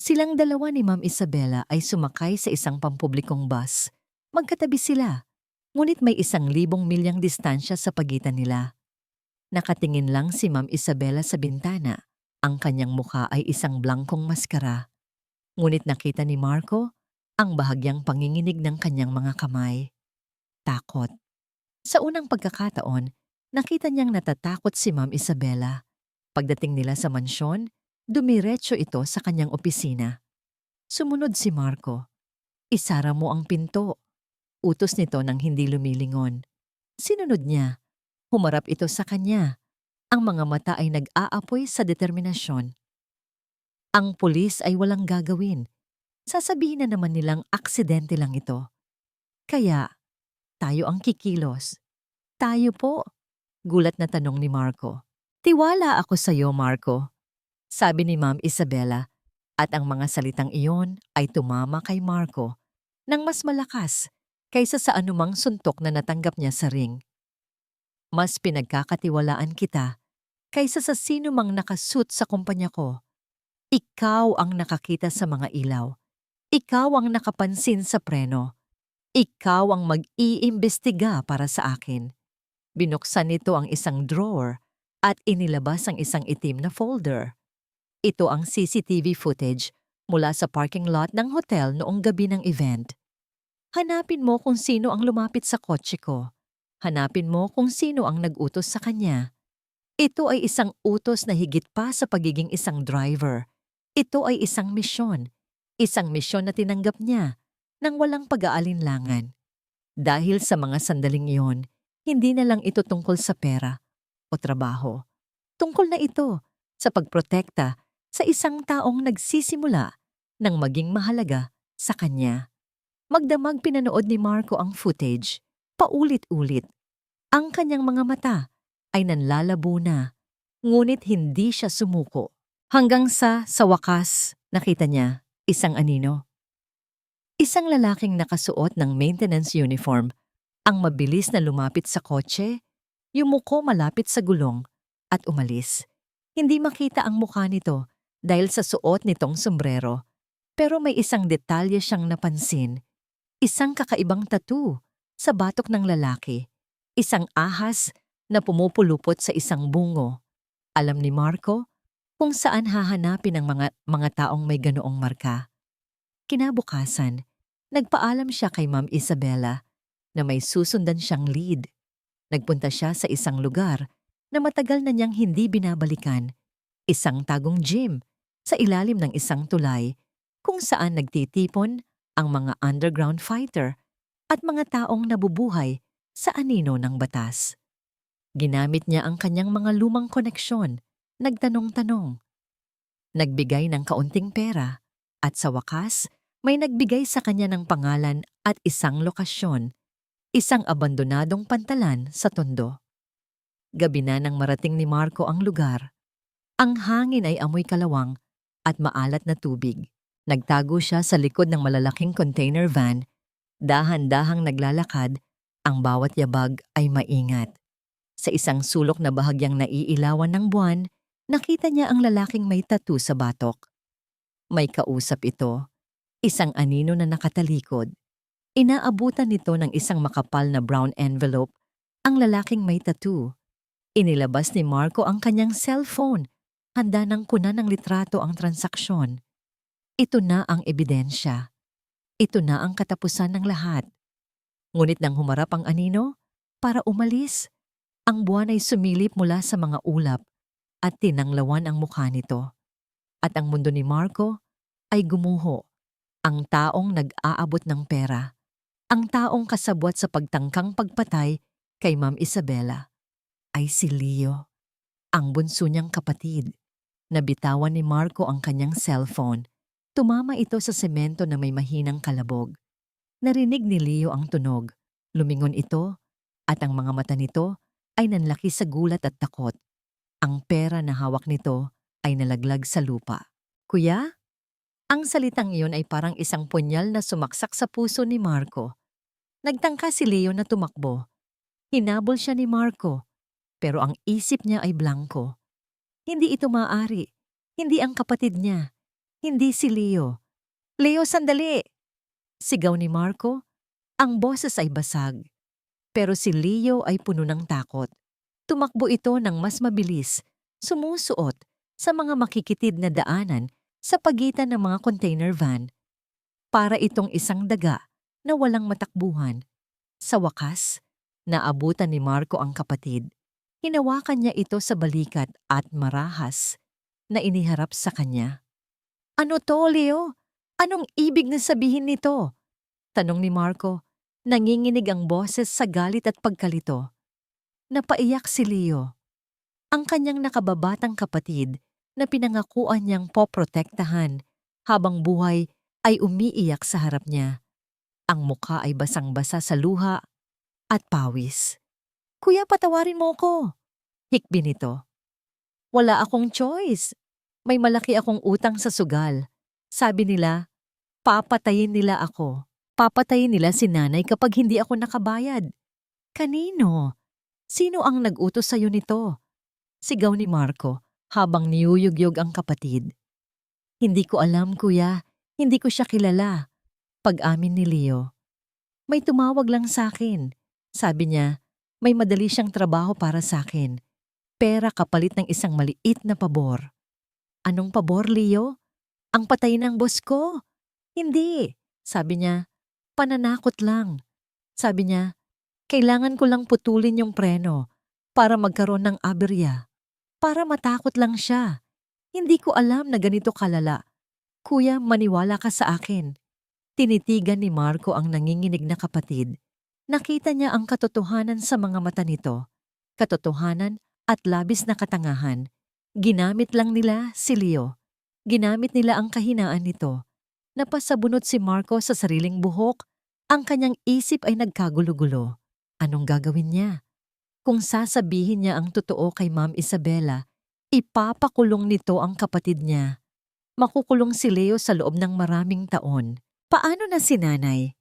Silang dalawa ni Ma'am Isabela ay sumakay sa isang pampublikong bus. Magkatabi sila, ngunit may 1,000 milyang distansya sa pagitan nila. Nakatingin lang si Ma'am Isabela sa bintana. Ang kanyang mukha ay isang blangkong maskara. Ngunit nakita ni Marco ang bahagyang panginginig ng kanyang mga kamay. Takot. Sa unang pagkakataon, nakita niyang natatakot si Ma'am Isabela. Pagdating nila sa mansyon, dumiretso ito sa kanyang opisina. Sumunod si Marco. Isara mo ang pinto. Utos nito nang hindi lumilingon. Sinunod niya. Humarap ito sa kanya. Ang mga mata ay nag-aapoy sa determinasyon. Ang pulis ay walang gagawin. Sasabihin na naman nilang aksidente lang ito. Kaya, tayo ang kikilos. Tayo po? Gulat na tanong ni Marco. Tiwala ako sa iyo, Marco. Sabi ni Ma'am Isabela, at ang mga salitang iyon ay tumama kay Marco nang mas malakas kaysa sa anumang suntok na natanggap niya sa ring. Mas pinagkakatiwalaan kita kaysa sa sino mang nakasuit sa kumpanya ko. Ikaw ang nakakita sa mga ilaw. Ikaw ang nakapansin sa preno. Ikaw ang mag-iimbestiga para sa akin. Binuksan nito ang isang drawer at inilabas ang isang itim na folder. Ito ang CCTV footage mula sa parking lot ng hotel noong gabi ng event. Hanapin mo kung sino ang lumapit sa kotse ko. Hanapin mo kung sino ang nag-utos sa kanya. Ito ay isang utos na higit pa sa pagiging isang driver. Ito ay isang misyon na tinanggap niya nang walang pag-aalinlangan. Dahil sa mga sandaling iyon, hindi na lang ito tungkol sa pera o trabaho. Tungkol na ito sa pagprotekta sa isang taong nagsisimula ng maging mahalaga sa kanya. Magdamag pinanood ni Marco ang footage, paulit-ulit. Ang kanyang mga mata ay nanlalabo na, ngunit hindi siya sumuko. Hanggang sa wakas, nakita niya isang anino. Isang lalaking nakasuot ng maintenance uniform, ang mabilis na lumapit sa kotse, yumuko malapit sa gulong, at umalis. Hindi makita ang mukha nito dahil sa suot nitong sombrero, pero may isang detalye siyang napansin. Isang kakaibang tattoo sa batok ng lalaki. Isang ahas na pumupulupot sa isang bungo. Alam ni Marco kung saan hahanapin ang mga taong may ganoong marka. Kinabukasan, nagpaalam siya kay Ma'am Isabela na may susundan siyang lead. Nagpunta siya sa isang lugar na matagal na niyang hindi binabalikan. Isang tagong gym sa ilalim ng isang tulay kung saan nagtitipon ang mga underground fighter at mga taong nabubuhay sa anino ng batas. Ginamit niya ang kanyang mga lumang koneksyon, nagtanong-tanong, nagbigay ng kaunting pera, at sa wakas, may nagbigay sa kanya ng pangalan at isang lokasyon, isang abandonadong pantalan sa Tondo. Gabi na nang marating ni Marco ang lugar. Ang hangin ay amoy kalawang at maalat na tubig. Nagtago siya sa likod ng malalaking container van. Dahan-dahang naglalakad, ang bawat yabag ay maingat. Sa isang sulok na bahagyang naiilawan ng buwan, nakita niya ang lalaking may tattoo sa batok. May kausap ito, isang anino na nakatalikod. Inaabutan nito ng isang makapal na brown envelope ang lalaking may tattoo. Inilabas ni Marco ang kanyang cellphone. Handa nang kunan ng litrato ang transaksyon. Ito na ang ebidensya. Ito na ang katapusan ng lahat. Ngunit nang humarap ang anino, para umalis, ang buwan ay sumilip mula sa mga ulap at tinanglawan ang mukha nito. At ang mundo ni Marco ay gumuho. Ang taong nag-aabot ng pera. Ang taong kasabwat sa pagtangkang pagpatay kay Ma'am Isabela ay si Leo, ang bunso niyang kapatid. Nabitawan ni Marco ang kanyang cellphone. Tumama ito sa semento na may mahinang kalabog. Narinig ni Leo ang tunog. Lumingon ito at ang mga mata nito ay nanlaki sa gulat at takot. Ang pera na hawak nito ay nalaglag sa lupa. Kuya? Ang salitang iyon ay parang isang punyal na sumaksak sa puso ni Marco. Nagtangka si Leo na tumakbo. Hinabol siya ni Marco, pero ang isip niya ay blanko. Hindi ito maaari. Hindi ang kapatid niya. Hindi si Leo. Leo, sandali! Sigaw ni Marco. Ang boses ay basag. Pero si Leo ay puno ng takot. Tumakbo ito ng mas mabilis, sumusuot sa mga makikitid na daanan sa pagitan ng mga container van. Para itong isang daga na walang matakbuhan. Sa wakas, naabutan ni Marco ang kapatid. Hinawakan niya ito sa balikat at marahas na iniharap sa kanya. Ano to, Leo? Anong ibig na sabihin nito? Tanong ni Marco. Nanginginig ang boses sa galit at pagkalito. Napaiyak si Leo. Ang kanyang nakababatang kapatid na pinangakuan niyang poprotektahan habang buhay ay umiiyak sa harap niya. Ang mukha ay basang-basa sa luha at pawis. Kuya, patawarin mo ko. Hikbi nito. Wala akong choice. May malaki akong utang sa sugal. Sabi nila, papatayin nila ako. Papatayin nila si nanay kapag hindi ako nakabayad. Kanino? Sino ang nag-utos sa'yo nito? Sigaw ni Marco habang niyuyugyog ang kapatid. Hindi ko alam, kuya. Hindi ko siya kilala. Pag-amin ni Leo. May tumawag lang sa akin. Sabi niya, may madali siyang trabaho para sa akin. Pera kapalit ng isang maliit na pabor. Anong pabor, Leo? Ang patay ng boss ko? Hindi. Sabi niya, pananakot lang. Sabi niya, kailangan ko lang putulin yung preno para magkaroon ng aberya. Para matakot lang siya. Hindi ko alam na ganito kalala. Kuya, maniwala ka sa akin. Tinitigan ni Marco ang nanginginig na kapatid. Nakita niya ang katotohanan sa mga mata nito. Katotohanan at labis na katangahan. Ginamit lang nila si Leo. Ginamit nila ang kahinaan nito. Napasabunot si Marco sa sariling buhok. Ang kanyang isip ay nagkagulo-gulo. Anong gagawin niya? Kung sasabihin niya ang totoo kay Ma'am Isabela, ipapakulong nito ang kapatid niya. Makukulong si Leo sa loob ng maraming taon. Paano na si nanay?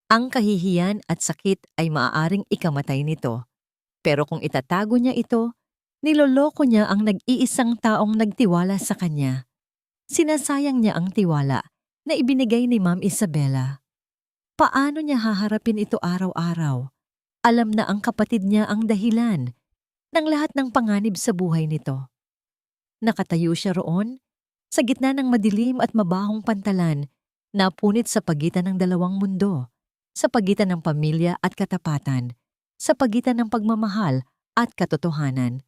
Ang kahihiyan at sakit ay maaaring ikamatay nito. Pero kung itatago niya ito, niloloko niya ang nag-iisang taong nagtiwala sa kanya. Sinasayang niya ang tiwala na ibinigay ni Ma'am Isabela. Paano niya haharapin ito araw-araw? Alam na ang kapatid niya ang dahilan ng lahat ng panganib sa buhay nito. Nakatayo siya roon, sa gitna ng madilim at mabahong pantalan, napunit sa pagitan ng dalawang mundo, sa pagitan ng pamilya at katapatan, sa pagitan ng pagmamahal at katotohanan.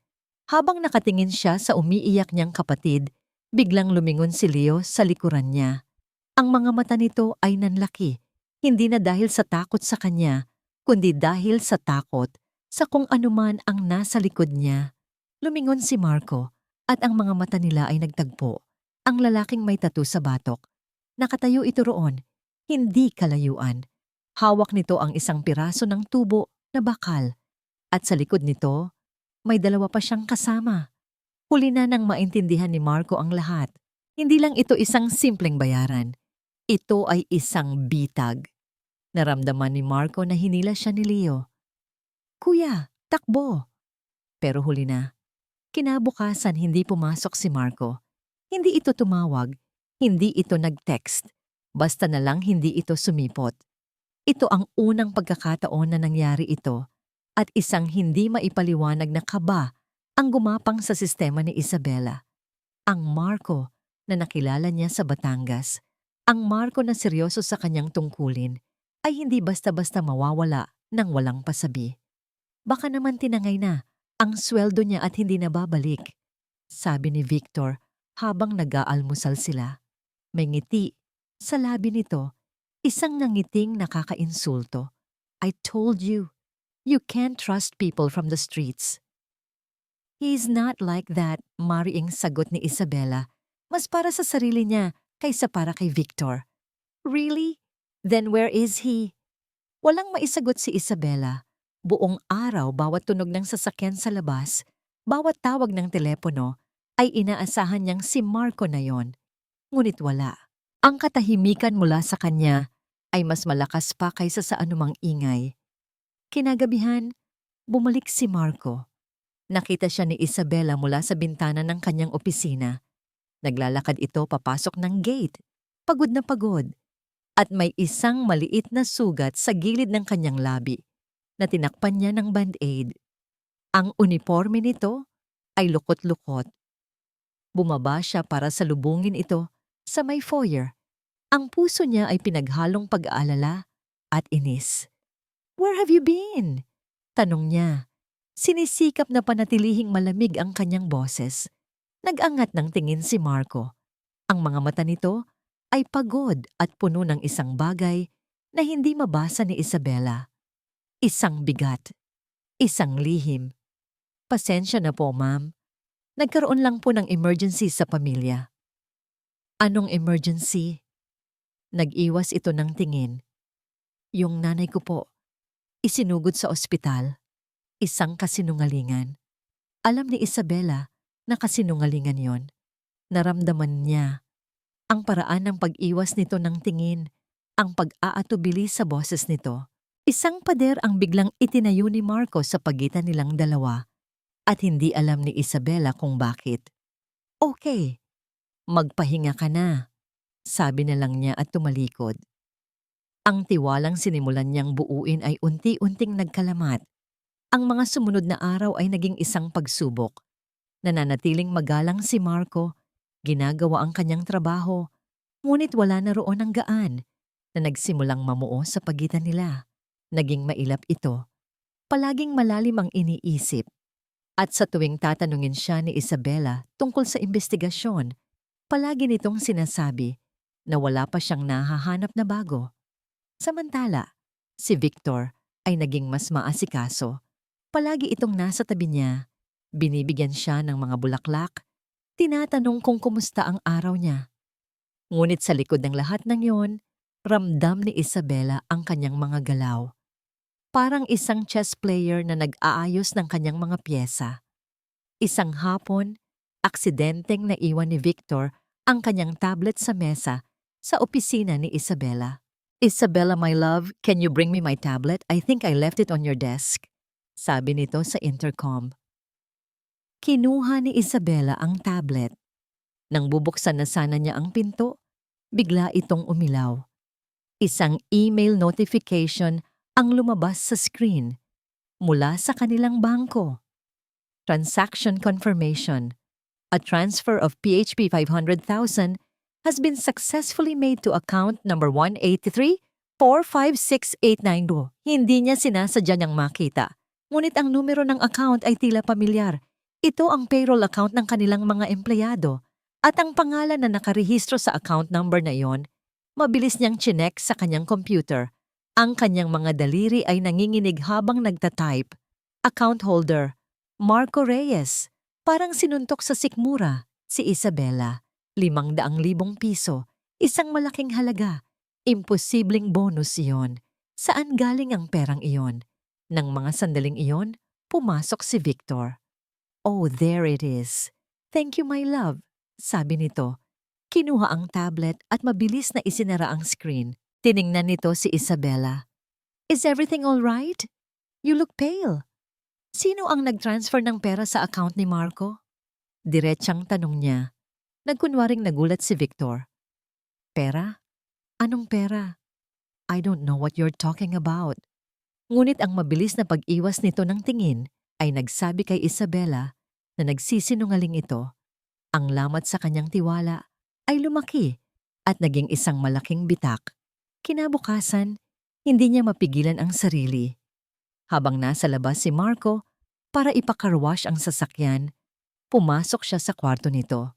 Habang nakatingin siya sa umiiyak niyang kapatid, biglang lumingon si Leo sa likuran niya. Ang mga mata nito ay nanlaki, hindi na dahil sa takot sa kanya, kundi dahil sa takot sa kung anuman ang nasa likod niya. Lumingon si Marco at ang mga mata nila ay nagtagpo. Ang lalaking may tattoo sa batok. Nakatayo ito roon, hindi kalayuan. Hawak nito ang isang piraso ng tubo na bakal. At sa likod nito, may dalawa pa siyang kasama. Huli na nang maintindihan ni Marco ang lahat. Hindi lang ito isang simpleng bayaran. Ito ay isang bitag. Naramdaman ni Marco na hinila siya ni Leo. Kuya, takbo! Pero huli na. Kinabukasan hindi pumasok si Marco. Hindi ito tumawag, hindi ito nag-text. Basta na lang hindi ito sumipot. Ito ang unang pagkakataon na nangyari ito at isang hindi maipaliwanag na kaba ang gumapang sa sistema ni Isabela. Ang Marco na nakilala niya sa Batangas, ang Marco na seryoso sa kanyang tungkulin, ay hindi basta-basta mawawala nang walang pasabi. Baka naman tinangay na ang sweldo niya at hindi na babalik, sabi ni Victor habang nag-aalmusal sila. May ngiti sa labi nito, isang nangiting nakakainsulto. I told you, you can't trust people from the streets. He's not like that, mariing sagot ni Isabela. Mas para sa sarili niya kaysa para kay Victor. Really? Then where is he? Walang maisagot si Isabela. Buong araw bawat tunog ng sasakyan sa labas, bawat tawag ng telepono, ay inaasahan niyang si Marco na yon. Ngunit wala. Ang katahimikan mula sa kanya ay mas malakas pa kaysa sa anumang ingay. Kinagabihan, bumalik si Marco. Nakita siya ni Isabela mula sa bintana ng kanyang opisina. Naglalakad ito papasok ng gate. Pagod na pagod. At may isang maliit na sugat sa gilid ng kanyang labi na tinakpan niya ng band-aid. Ang uniforme nito ay lukot-lukot. Bumaba siya para salubungin ito sa may foyer. Ang puso niya ay pinaghalong pag-aalala at inis. "Where have you been?" tanong niya. Sinisikap na panatilihing malamig ang kanyang boses. Nag-angat ng tingin si Marco. Ang mga mata nito ay pagod at puno ng isang bagay na hindi mabasa ni Isabela. Isang bigat. Isang lihim. "Pasensya na po, ma'am. Nagkaroon lang po ng emergency sa pamilya." "Anong emergency?" Nag-iwas ito ng tingin. "Yung nanay ko po, isinugod sa ospital." Isang kasinungalingan. Alam ni Isabela na kasinungalingan yon. Naramdaman niya ang paraan ng pag-iwas nito ng tingin, ang pag-aatubili sa boses nito. Isang pader ang biglang itinayo ni Marco sa pagitan nilang dalawa at hindi alam ni Isabela kung bakit. "Okay, magpahinga ka na," sabi na lang niya at tumalikod. Ang tiwalang sinimulan niyang buuin ay unti-unting nagkalamat. Ang mga sumunod na araw ay naging isang pagsubok. Nananatiling magalang si Marco, ginagawa ang kanyang trabaho, ngunit wala na roon ang gaan na nagsimulang mamuo sa pagitan nila. Naging mailap ito. Palaging malalim ang iniisip. At sa tuwing tatanungin siya ni Isabela tungkol sa investigasyon, palagi nitong sinasabi na wala pa siyang nahahanap na bago. Samantala, si Victor ay naging mas maasikaso. Palagi itong nasa tabi niya, binibigyan siya ng mga bulaklak, tinatanong kung kumusta ang araw niya. Ngunit sa likod ng lahat ng yon, ramdam ni Isabela ang kanyang mga galaw. Parang isang chess player na nag-aayos ng kanyang mga pyesa. Isang hapon, aksidenteng naiwan ni Victor ang kanyang tablet sa mesa sa opisina ni Isabela. "Isabela, my love, can you bring me my tablet? I think I left it on your desk," sabi nito sa intercom. Kinuha ni Isabela ang tablet. Nang bubuksan na sana niya ang pinto, bigla itong umilaw. Isang email notification ang lumabas sa screen mula sa kanilang bangko. Transaction confirmation. A transfer of PHP 500,000 has been successfully made to account number 183-456892. Hindi niya sinasadya niyang makita. Ngunit ang numero ng account ay tila pamilyar. Ito ang payroll account ng kanilang mga empleyado. At ang pangalan na nakarehistro sa account number na iyon, mabilis niyang chinek sa kanyang computer. Ang kanyang mga daliri ay nanginginig habang nagtatype. Account holder, Marco Reyes. Parang sinuntok sa sikmura, si Isabela. 500,000 piso, isang malaking halaga. Imposibleng bonus iyon. Saan galing ang perang iyon? Nang mga sandaling iyon, pumasok si Victor. "Oh, there it is. Thank you, my love," sabi nito. Kinuha ang tablet at mabilis na isinara ang screen. Tiningnan nito si Isabela. "Is everything all right? You look pale." Sino ang nag-transfer ng pera sa account ni Marco? Diretsang tanong niya. Nagkunwaring nagulat si Victor. "Pera? Anong pera? I don't know what you're talking about." Ngunit ang mabilis na pag-iwas nito ng tingin ay nagsabi kay Isabela na nagsisinungaling ito. Ang lamat sa kanyang tiwala ay lumaki at naging isang malaking bitak. Kinabukasan, hindi niya mapigilan ang sarili. Habang nasa labas si Marco para ipakarwash ang sasakyan, pumasok siya sa kwarto nito.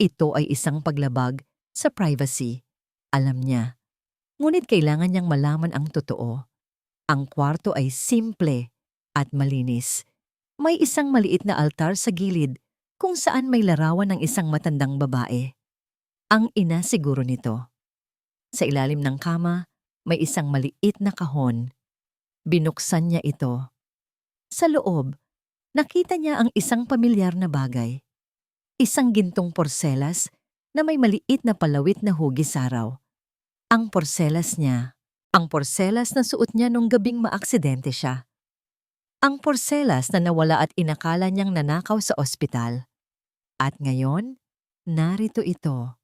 Ito ay isang paglabag sa privacy. Alam niya. Ngunit kailangan niyang malaman ang totoo. Ang kwarto ay simple at malinis. May isang maliit na altar sa gilid kung saan may larawan ng isang matandang babae. Ang ina siguro nito. Sa ilalim ng kama, may isang maliit na kahon. Binuksan niya ito. Sa loob, nakita niya ang isang pamilyar na bagay. Isang gintong porselas na may maliit na palawit na hugis araw. Ang porselas niya. Ang porselas na suot niya nung gabing maaksidente siya. Ang porselas na nawala at inakala niyang nanakaw sa ospital. At ngayon, narito ito.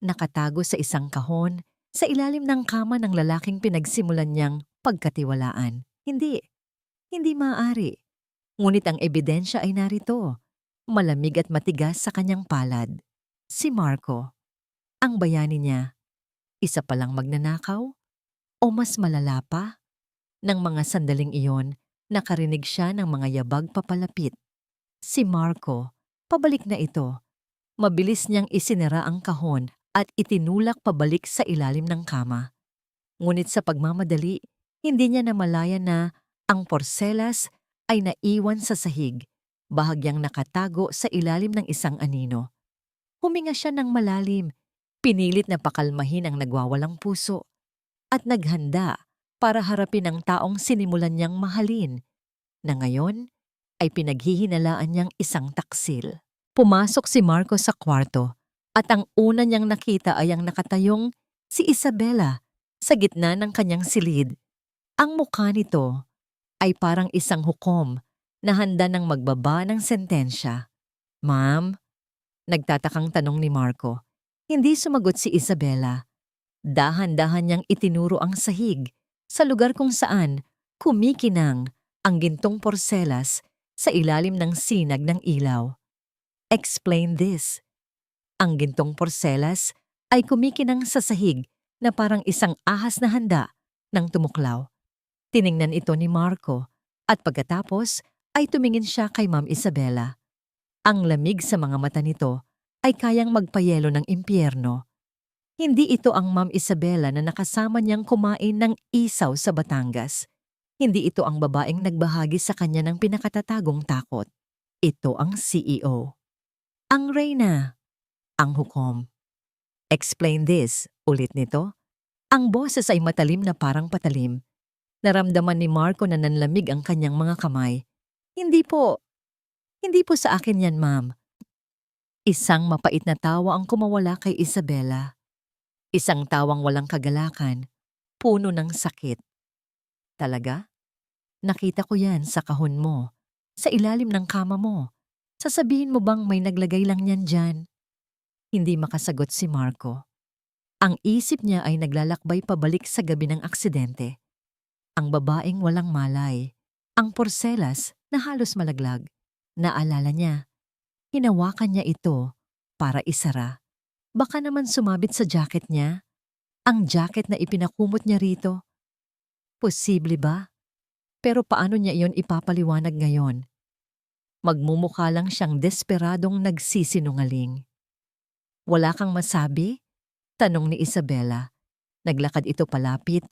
Nakatago sa isang kahon sa ilalim ng kama ng lalaking pinagsimulan niyang pagkatiwalaan. Hindi maaari. Ngunit ang ebidensya ay narito. Malamig at matigas sa kanyang palad. Si Marco. Ang bayani niya. Isa palang magnanakaw? O mas malala pa? Nang mga sandaling iyon, nakarinig siya ng mga yabag papalapit. Si Marco, pabalik na ito. Mabilis niyang isinara ang kahon at itinulak pabalik sa ilalim ng kama. Ngunit sa pagmamadali, hindi niya namalayan na ang porselas ay naiwan sa sahig, bahagyang nakatago sa ilalim ng isang anino. Huminga siya ng malalim, pinilit na pakalmahin ang nagwawalang puso, at naghanda para harapin ang taong sinimulan niyang mahalin, na ngayon ay pinaghihinalaan niyang isang taksil. Pumasok si Marco sa kwarto at ang una niyang nakita ay ang nakatayong si Isabela sa gitna ng kanyang silid. Ang mukha nito ay parang isang hukom na handa ng magbaba ng sentensya. "Ma'am?" Nagtatakang tanong ni Marco. Hindi sumagot si Isabela. Dahan-dahan niyang itinuro ang sahig sa lugar kung saan kumikinang ang gintong porselas sa ilalim ng sinag ng ilaw. "Explain this." Ang gintong porselas ay kumikinang sa sahig na parang isang ahas na handa ng tumuklaw. Tiningnan ito ni Marco at pagkatapos ay tumingin siya kay Ma'am Isabela. Ang lamig sa mga mata nito ay kayang magpayelo ng impyerno. Hindi ito ang Ma'am Isabela na nakasama niyang kumain ng isaw sa Batangas. Hindi ito ang babaeng nagbahagi sa kanya ng pinakatatagong takot. Ito ang CEO. Ang reyna. Ang hukom. Explain this, ulit nito. Ang boses ay matalim na parang patalim. Naramdaman ni Marco na nanlamig ang kanyang mga kamay. Hindi po sa akin yan, ma'am. Isang mapait na tawa ang kumawala kay Isabela. Isang tawang walang kagalakan, puno ng sakit. Talaga? Nakita ko yan sa kahon mo, sa ilalim ng kama mo. Sasabihin mo bang may naglagay lang yan dyan? Hindi makasagot si Marco. Ang isip niya ay naglalakbay pabalik sa gabi ng aksidente. Ang babaeng walang malay, ang porselas na halos malaglag. Naalala niya, hinawakan niya ito para isara. Baka naman sumabit sa jacket niya, ang jacket na ipinakumot niya rito. Posible ba? Pero paano niya iyon ipapaliwanag ngayon? Magmumukha lang siyang desperadong nagsisinungaling. Wala kang masabi? Tanong ni Isabela. Naglakad ito palapit.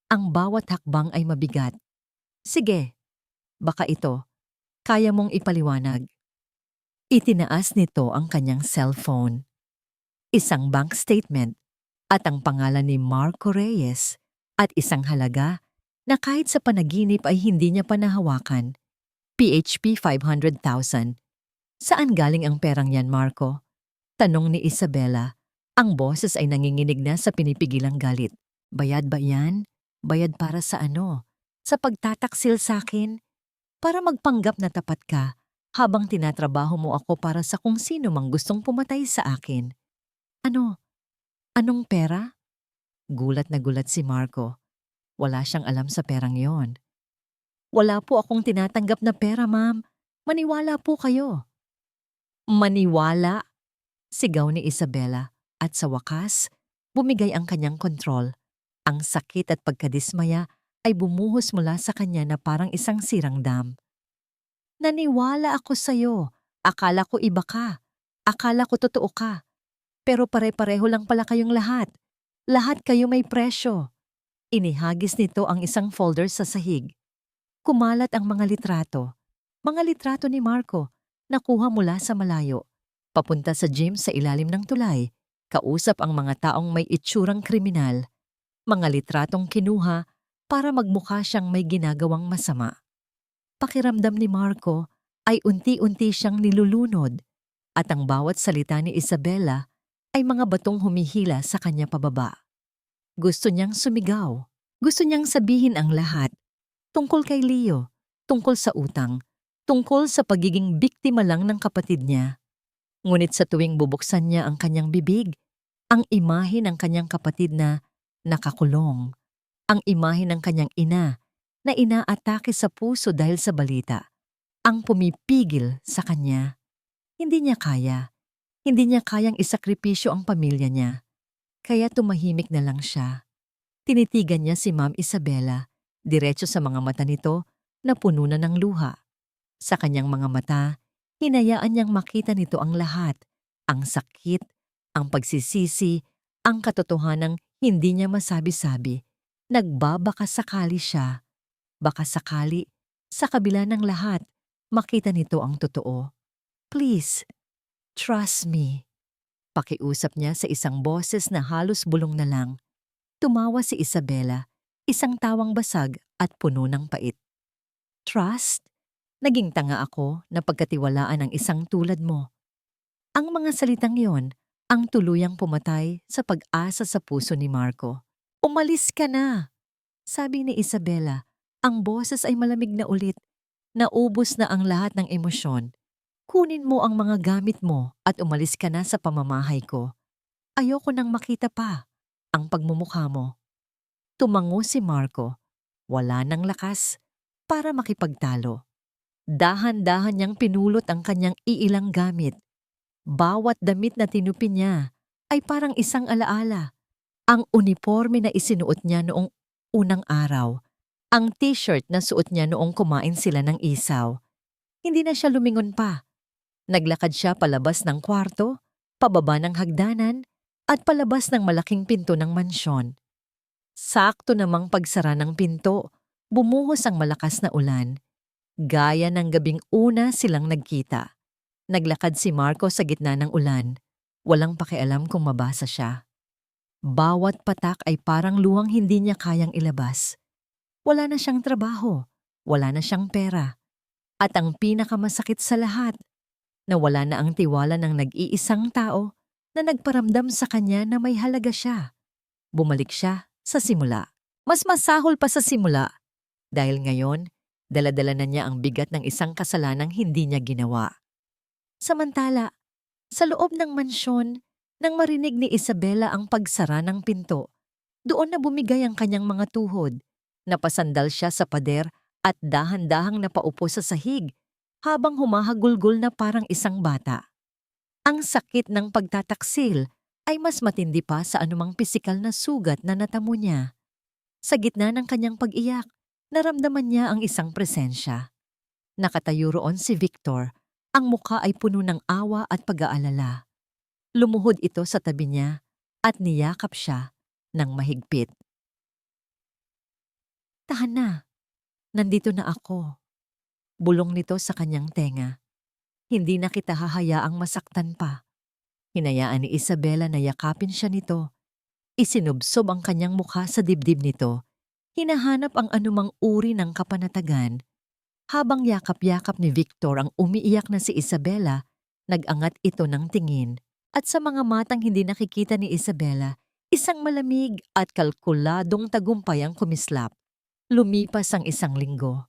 Ang bawat hakbang ay mabigat. Sige, baka ito, kaya mong ipaliwanag. Itinaas nito ang kanyang cellphone. Isang bank statement at ang pangalan ni Marco Reyes at isang halaga na kahit sa panaginip ay hindi niya pa nahawakan. PHP 500,000. Saan galing ang perang yan, Marco? Tanong ni Isabela. Ang boses ay nanginginig na sa pinipigilang galit. Bayad ba yan? Bayad para sa ano? Sa pagtataksil sa akin? Para magpanggap na tapat ka habang tinatrabaho mo ako para sa kung sino mang gustong pumatay sa akin. Ano? Anong pera? Gulat na gulat si Marco. Wala siyang alam sa perang yon. Wala po akong tinatanggap na pera, ma'am. Maniwala po kayo. Maniwala? Sigaw ni Isabela at sa wakas, bumigay ang kanyang kontrol. Ang sakit at pagkadismaya ay bumuhos mula sa kanya na parang isang sirang dam. Naniwala ako sa'yo. Akala ko iba ka. Akala ko totoo ka. Pero pare-pareho lang pala kayong lahat. Lahat kayo may presyo. Inihagis nito ang isang folder sa sahig. Kumalat ang mga litrato. Mga litrato ni Marco, nakuha mula sa malayo. Papunta sa gym sa ilalim ng tulay. Kausap ang mga taong may itsurang kriminal. Mga litratong kinuha para magmukha siyang may ginagawang masama. Pakiramdam ni Marco ay unti-unti siyang nilulunod at ang bawat salita ni Isabela ay mga batong humihila sa kanya pababa. Gusto niyang sumigaw. Gusto niyang sabihin ang lahat. Tungkol kay Leo, tungkol sa utang, tungkol sa pagiging biktima lang ng kapatid niya. Ngunit sa tuwing bubuksan niya ang kanyang bibig, ang imahe ng kanyang kapatid na nakakulong, ang imahe ng kanyang ina na inaatake sa puso dahil sa balita, ang pumipigil sa kanya. Hindi niya kaya. Hindi niya kayang isakripisyo ang pamilya niya. Kaya tumahimik na lang siya. Tinitigan niya si Ma'am Isabela, diretso sa mga mata nito na puno na ng luha. Sa kanyang mga mata, hinayaan niyang makita nito ang lahat. Ang sakit, ang pagsisisi, ang katotohanang hindi niya masabi-sabi. Nagbabaka sakali siya. Baka sakali, sa kabila ng lahat, makita nito ang totoo. Please, trust me. Pakiusap niya sa isang boses na halos bulong na lang. Tumawa si Isabela, isang tawang basag at puno ng pait. Trust? Naging tanga ako na pagkatiwalaan ang isang tulad mo. Ang mga salitang yon ang tuluyang pumatay sa pag-asa sa puso ni Marco. Umalis ka na! Sabi ni Isabela, ang boses ay malamig na ulit. Naubos na ang lahat ng emosyon. Kunin mo ang mga gamit mo at umalis ka na sa pamamahay ko. Ayoko nang makita pa ang pagmumukha mo. Tumango si Marco. Wala nang lakas para makipagtalo. Dahan-dahan niyang pinulot ang kanyang iilang gamit. Bawat damit na tinupi niya ay parang isang alaala. Ang uniforme na isinuot niya noong unang araw. Ang t-shirt na suot niya noong kumain sila ng isaw. Hindi na siya lumingon pa. Naglakad siya palabas ng kwarto, pababa ng hagdanan, at palabas ng malaking pinto ng mansyon. Sakto namang pagsara ng pinto, bumuhos ang malakas na ulan. Gaya ng gabing una silang nagkita. Naglakad si Marco sa gitna ng ulan. Walang pakialam kung mabasa siya. Bawat patak ay parang luhang hindi niya kayang ilabas. Wala na siyang trabaho, wala na siyang pera. At ang pinakamasakit sa lahat, nawala na ang tiwala ng nag-iisang tao na nagparamdam sa kanya na may halaga siya. Bumalik siya sa simula. Mas masahol pa sa simula dahil ngayon, dala-dala na niya ang bigat ng isang kasalanang hindi niya ginawa. Samantala, sa loob ng mansyon, nang marinig ni Isabela ang pagsara ng pinto, doon na bumigay ang kanyang mga tuhod. Napasandal siya sa pader at dahan-dahang napaupo sa sahig habang humahagulgol na parang isang bata. Ang sakit ng pagtataksil ay mas matindi pa sa anumang pisikal na sugat na natamo niya. Sa gitna ng kanyang pag-iyak, naramdaman niya ang isang presensya. Nakatayo roon si Victor, ang mukha ay puno ng awa at pag-aalala. Lumuhod ito sa tabi niya at niyakap siya ng mahigpit. "Tahan na, nandito na ako." Bulong nito sa kanyang tenga. "Hindi na kita hahayaang masaktan pa." Hinayaan ni Isabela na yakapin siya nito. Isinubsob ang kanyang mukha sa dibdib nito. Hinahanap ang anumang uri ng kapanatagan. Habang yakap-yakap ni Victor ang umiiyak na si Isabela, nag-angat ito ng tingin. At sa mga matang hindi nakikita ni Isabela, isang malamig at kalkuladong tagumpay ang kumislap. Lumipas ang 1 linggo.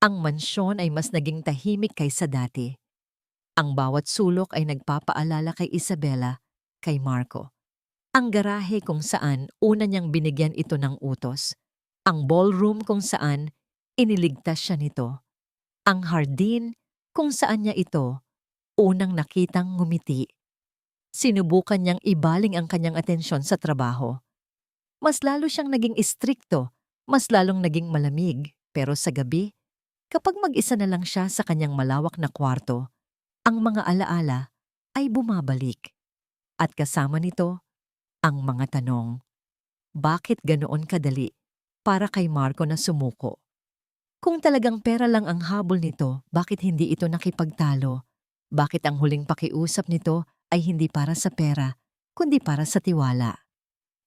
Ang mansyon ay mas naging tahimik kaysa dati. Ang bawat sulok ay nagpapaalala kay Isabela, kay Marco. Ang garahe kung saan una niyang binigyan ito ng utos. Ang ballroom kung saan iniligtas siya nito. Ang hardin kung saan niya ito unang nakitang ngumiti. Sinubukan niyang ibaling ang kanyang atensyon sa trabaho. Mas lalo siyang naging istrikto, mas lalong naging malamig. Pero sa gabi, kapag mag-isa na lang siya sa kanyang malawak na kwarto, ang mga alaala ay bumabalik. At kasama nito, ang mga tanong. Bakit ganoon kadali para kay Marco na sumuko? Kung talagang pera lang ang habol nito, bakit hindi ito nakipagtalo? Bakit ang huling pakiusap nito ay hindi para sa pera, kundi para sa tiwala?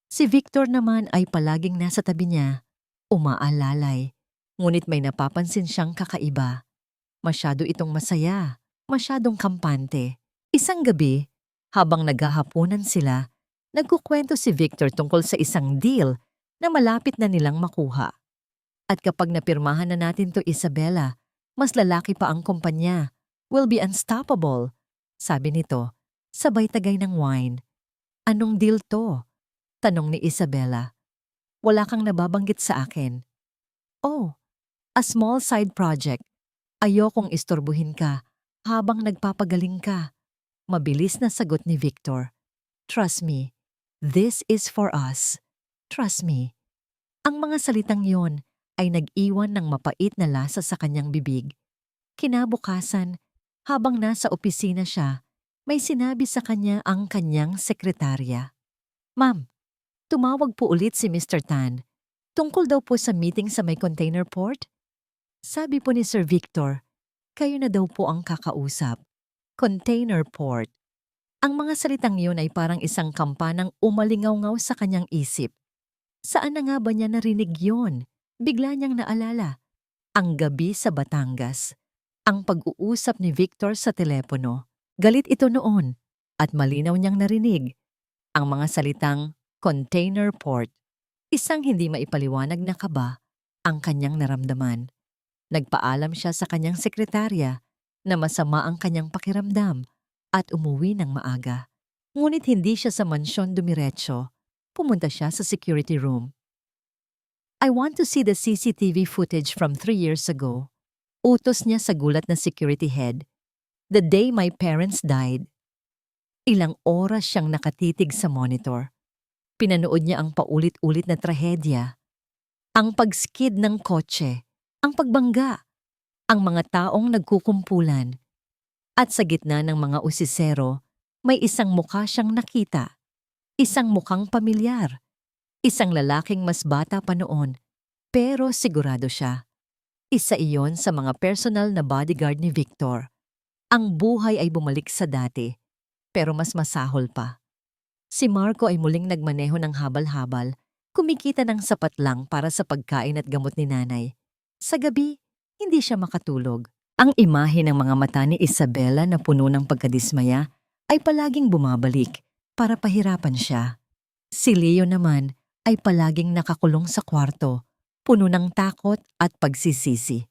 Si Victor naman ay palaging nasa tabi niya, umaalalay. Ngunit may napapansin siyang kakaiba. Masyado itong masaya, masyadong kampante. Isang gabi, habang naghahapunan sila, nagkukwento si Victor tungkol sa isang deal na malapit na nilang makuha. At kapag napirmahan na natin to, Isabela, mas lalaki pa ang kumpanya. We'll be unstoppable, sabi nito, sabay tagay ng wine. Anong deal to? Tanong ni Isabela. Wala kang nababanggit sa akin. Oh, a small side project. Ayokong istorbuhin ka habang nagpapagaling ka. Mabilis na sagot ni Victor. Trust me, this is for us. Trust me. Ang mga salitang yon ay nag-iwan ng mapait na lasa sa kanyang bibig. Kinabukasan, habang nasa opisina siya, may sinabi sa kanya ang kanyang sekretarya. Ma'am, tumawag po ulit si Mr. Tan. Tungkol daw po sa meeting sa may container port? Sabi po ni Sir Victor, kayo na daw po ang kakausap. Container port. Ang mga salitang yun ay parang isang kampanang umalingaw-ngaw sa kanyang isip. Saan na nga ba niya narinig yon? Bigla niyang naalala. Ang gabi sa Batangas. Ang pag-uusap ni Victor sa telepono. Galit ito noon at malinaw niyang narinig ang mga salitang container port. Isang hindi maipaliwanag na kaba ang kanyang naramdaman. Nagpaalam siya sa kanyang sekretarya na masama ang kanyang pakiramdam at umuwi ng maaga. Ngunit hindi siya sa mansyon dumiretso. Pumunta siya sa security room. I want to see the CCTV footage from 3 years ago. Utos niya sa gulat na security head. The day my parents died. Ilang oras siyang nakatitig sa monitor. Pinanood niya ang paulit-ulit na trahedya. Ang pagskid ng kotse, ang pagbangga, Ang mga taong nagkukumpulan at sa gitna ng mga usisero, may isang mukha siyang nakita, isang mukhang pamilyar, isang lalaking mas bata pa noon, pero sigurado siya. Isa iyon sa mga personal na bodyguard ni Victor. Ang buhay ay bumalik sa dati, pero mas masahol pa. Si Marco ay muling nagmaneho ng habal-habal, kumikita ng sapat lang para sa pagkain at gamot ni nanay. Sa gabi, hindi siya makatulog. Ang imahe ng mga mata ni Isabela na puno ng pagkadismaya ay palaging bumabalik para pahirapan siya. Si Leo naman ay palaging nakakulong sa kwarto, puno ng takot at pagsisisi.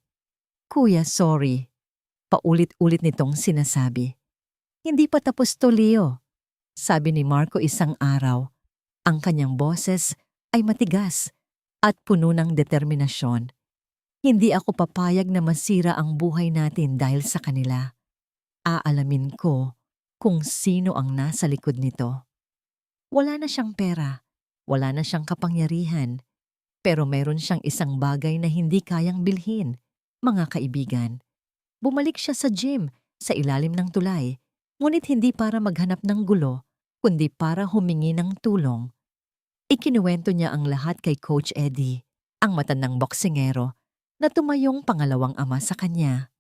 Kuya, sorry. Paulit-ulit nitong sinasabi. Hindi pa tapos to, Leo. Sabi ni Marco isang araw. Ang kanyang boses ay matigas at puno ng determinasyon. Hindi ako papayag na masira ang buhay natin dahil sa kanila. Aalamin ko kung sino ang nasa likod nito. Wala na siyang pera, wala na siyang kapangyarihan, pero meron siyang isang bagay na hindi kayang bilhin, mga kaibigan. Bumalik siya sa gym, sa ilalim ng tulay, ngunit hindi para maghanap ng gulo, kundi para humingi ng tulong. Ikinuwento niya ang lahat kay Coach Eddie, ang matandang boksingero, na tumayong pangalawang ama sa kanya.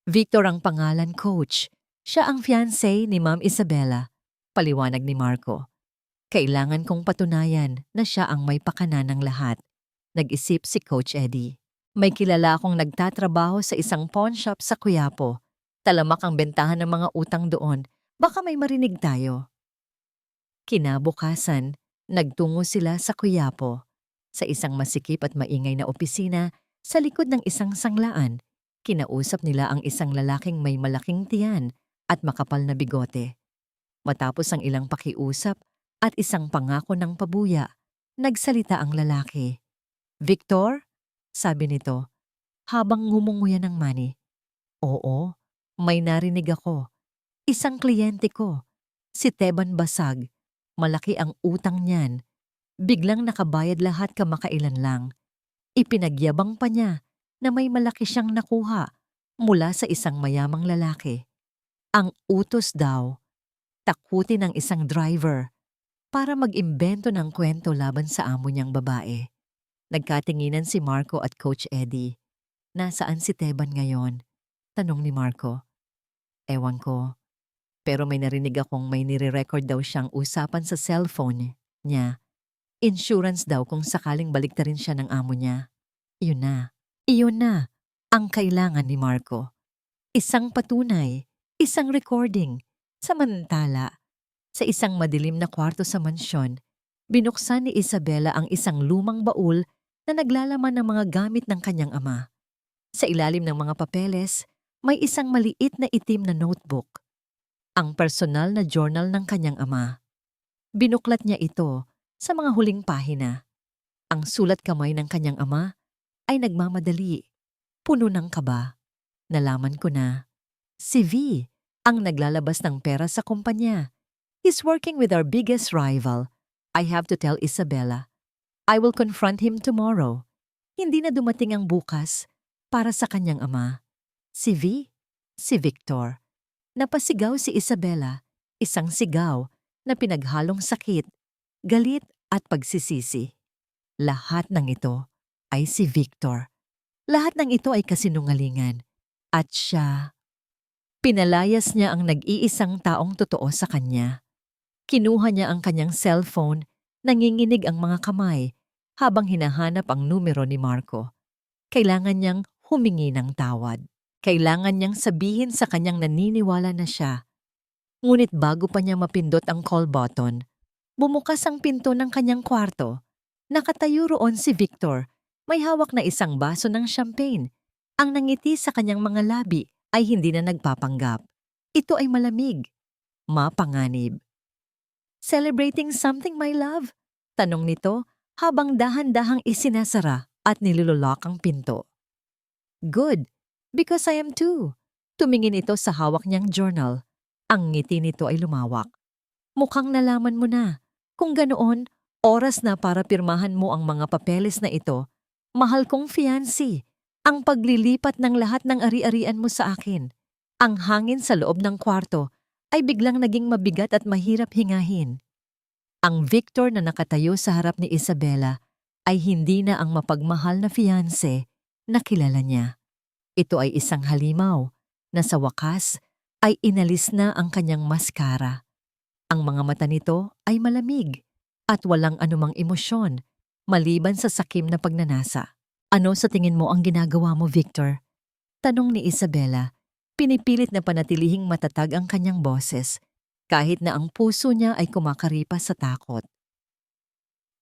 Victor ang pangalan, Coach. Siya ang fiancé ni Ma'am Isabela, paliwanag ni Marco. Kailangan kong patunayan na siya ang may pakana ng lahat. Nag-isip si Coach Eddie. May kilala akong nagtatrabaho sa isang pawn shop sa Quiapo. Talamak ang bentahan ng mga utang doon. Baka may marinig tayo. Kinabukasan, nagtungo sila sa Quiapo. Sa isang masikip at maingay na opisina, sa likod ng isang sanglaan, kinausap nila ang isang lalaking may malaking tiyan at makapal na bigote. Matapos ang ilang pakiusap at isang pangako ng pabuya, nagsalita ang lalaki. Victor? Sabi nito, habang ngumunguya ng mani. Oo, may narinig ako. Isang kliyente ko, si Teban Basag. Malaki ang utang niyan. Biglang nakabayad lahat kamakailan lang. Ipinagyabang pa niya na may malaki siyang nakuha mula sa isang mayamang lalaki. Ang utos daw, takutin ng isang driver para mag-imbento ng kwento laban sa amo niyang babae. Nagkatinginan si Marco at Coach Eddie. Nasaan si Teban ngayon? Tanong ni Marco. Ewan ko. Pero may narinig akong may nire-record daw siyang usapan sa cellphone niya. Insurance daw kung sakaling baliktarin siya ng amo niya. Iyon na. Iyon na ang kailangan ni Marco. Isang patunay, isang recording. Samantala, sa isang madilim na kwarto sa mansyon, binuksan ni Isabela ang isang lumang baul na naglalaman ng mga gamit ng kanyang ama. Sa ilalim ng mga papeles, may isang maliit na itim na notebook. Ang personal na journal ng kanyang ama. Binuklat niya ito sa mga huling pahina. Ang sulat kamay ng kanyang ama ay nagmamadali, puno ng kaba. Nalaman ko na, si V ang naglalabas ng pera sa kumpanya. He's working with our biggest rival. I have to tell Isabela. I will confront him tomorrow. Hindi na dumating ang bukas para sa kanyang ama. Si V, si Victor. Napasigaw si Isabela, isang sigaw na pinaghalong sakit, galit at pagsisisi. Lahat ng ito ay si Victor. Lahat ng ito ay kasinungalingan. At siya, pinalayas niya ang nag-iisang taong totoo sa kanya. Kinuha niya ang kanyang cellphone, nanginginig ang mga kamay habang hinahanap ang numero ni Marco. Kailangan niyang humingi ng tawad. Kailangan niyang sabihin sa kanyang naniniwala na siya. Ngunit bago pa niya mapindot ang call button, bumukas ang pinto ng kanyang kwarto. Nakatayo roon si Victor. May hawak na isang baso ng champagne. Ang nangiti sa kanyang mga labi ay hindi na nagpapanggap. Ito ay malamig, mapanganib. Celebrating something, my love? Tanong nito habang dahan-dahang isinasara at nilululak ang pinto. Good, because I am too. Tumingin ito sa hawak niyang journal. Ang ngiti nito ay lumawak. Mukhang nalaman mo na. Kung ganoon, oras na para pirmahan mo ang mga papeles na ito. Mahal kong fiancé, Ang paglilipat ng lahat ng ari-arian mo sa akin. Ang hangin sa loob ng kwarto ay biglang naging mabigat at mahirap hingahin. Ang Victor na nakatayo sa harap ni Isabela ay hindi na ang mapagmahal na fiancé na kilala niya. Ito ay isang halimaw na sa wakas ay inalis na ang kanyang maskara. Ang mga mata nito ay malamig at walang anumang emosyon maliban sa sakim na pagnanasa. Ano sa tingin mo ang ginagawa mo, Victor? Tanong ni Isabela. Pinipilit na panatilihing matatag ang kanyang boses kahit na ang puso niya ay kumakaripas sa takot.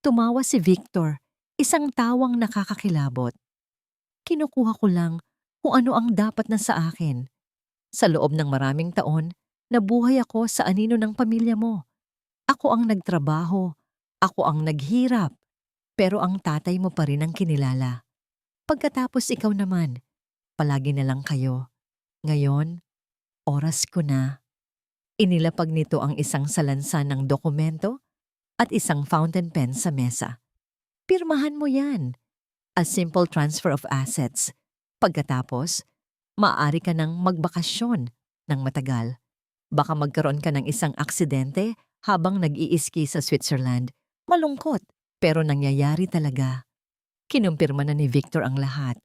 Tumawa si Victor, isang tawang nakakakilabot. Kinukuha ko lang kung ano ang dapat na sa akin. Sa loob ng maraming taon, nabuhay ako sa anino ng pamilya mo. Ako ang nagtrabaho, ako ang naghirap, pero ang tatay mo pa rin ang kinilala. Pagkatapos ikaw naman, palagi na lang kayo. Ngayon, oras ko na. Inilapag nito ang isang salansan ng dokumento at isang fountain pen sa mesa. Pirmahan mo yan. A simple transfer of assets. Pagkatapos, maaari ka nang magbakasyon ng matagal. Baka magkaroon ka ng isang aksidente habang nag-iiski sa Switzerland. Malungkot, pero nangyayari talaga. Kinumpirma na ni Victor ang lahat.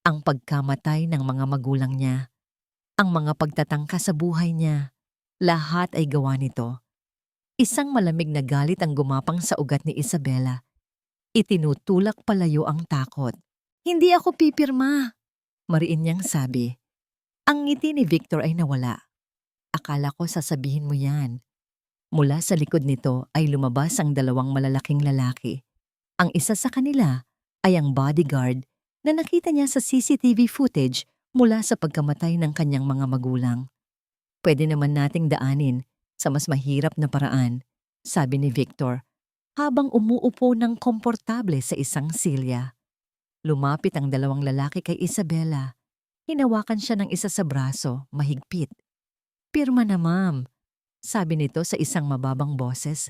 Ang pagkamatay ng mga magulang niya. Ang mga pagtatangka sa buhay niya. Lahat ay gawa nito. Isang malamig na galit ang gumapang sa ugat ni Isabela. Itinutulak palayo ang takot. Hindi ako pipirma, mariin niyang sabi. Ang ngiti ni Victor ay nawala. Akala ko sasabihin mo yan. Mula sa likod nito ay lumabas ang dalawang malalaking lalaki. Ang isa sa kanila ay ang bodyguard na nakita niya sa CCTV footage mula sa pagkamatay ng kanyang mga magulang. Pwede naman nating daanin sa mas mahirap na paraan, sabi ni Victor, habang umuupo ng komportable sa isang silya. Lumapit ang dalawang lalaki kay Isabela. Hinawakan siya ng isa sa braso, mahigpit. Pirma na, ma'am, sabi nito sa isang mababang boses.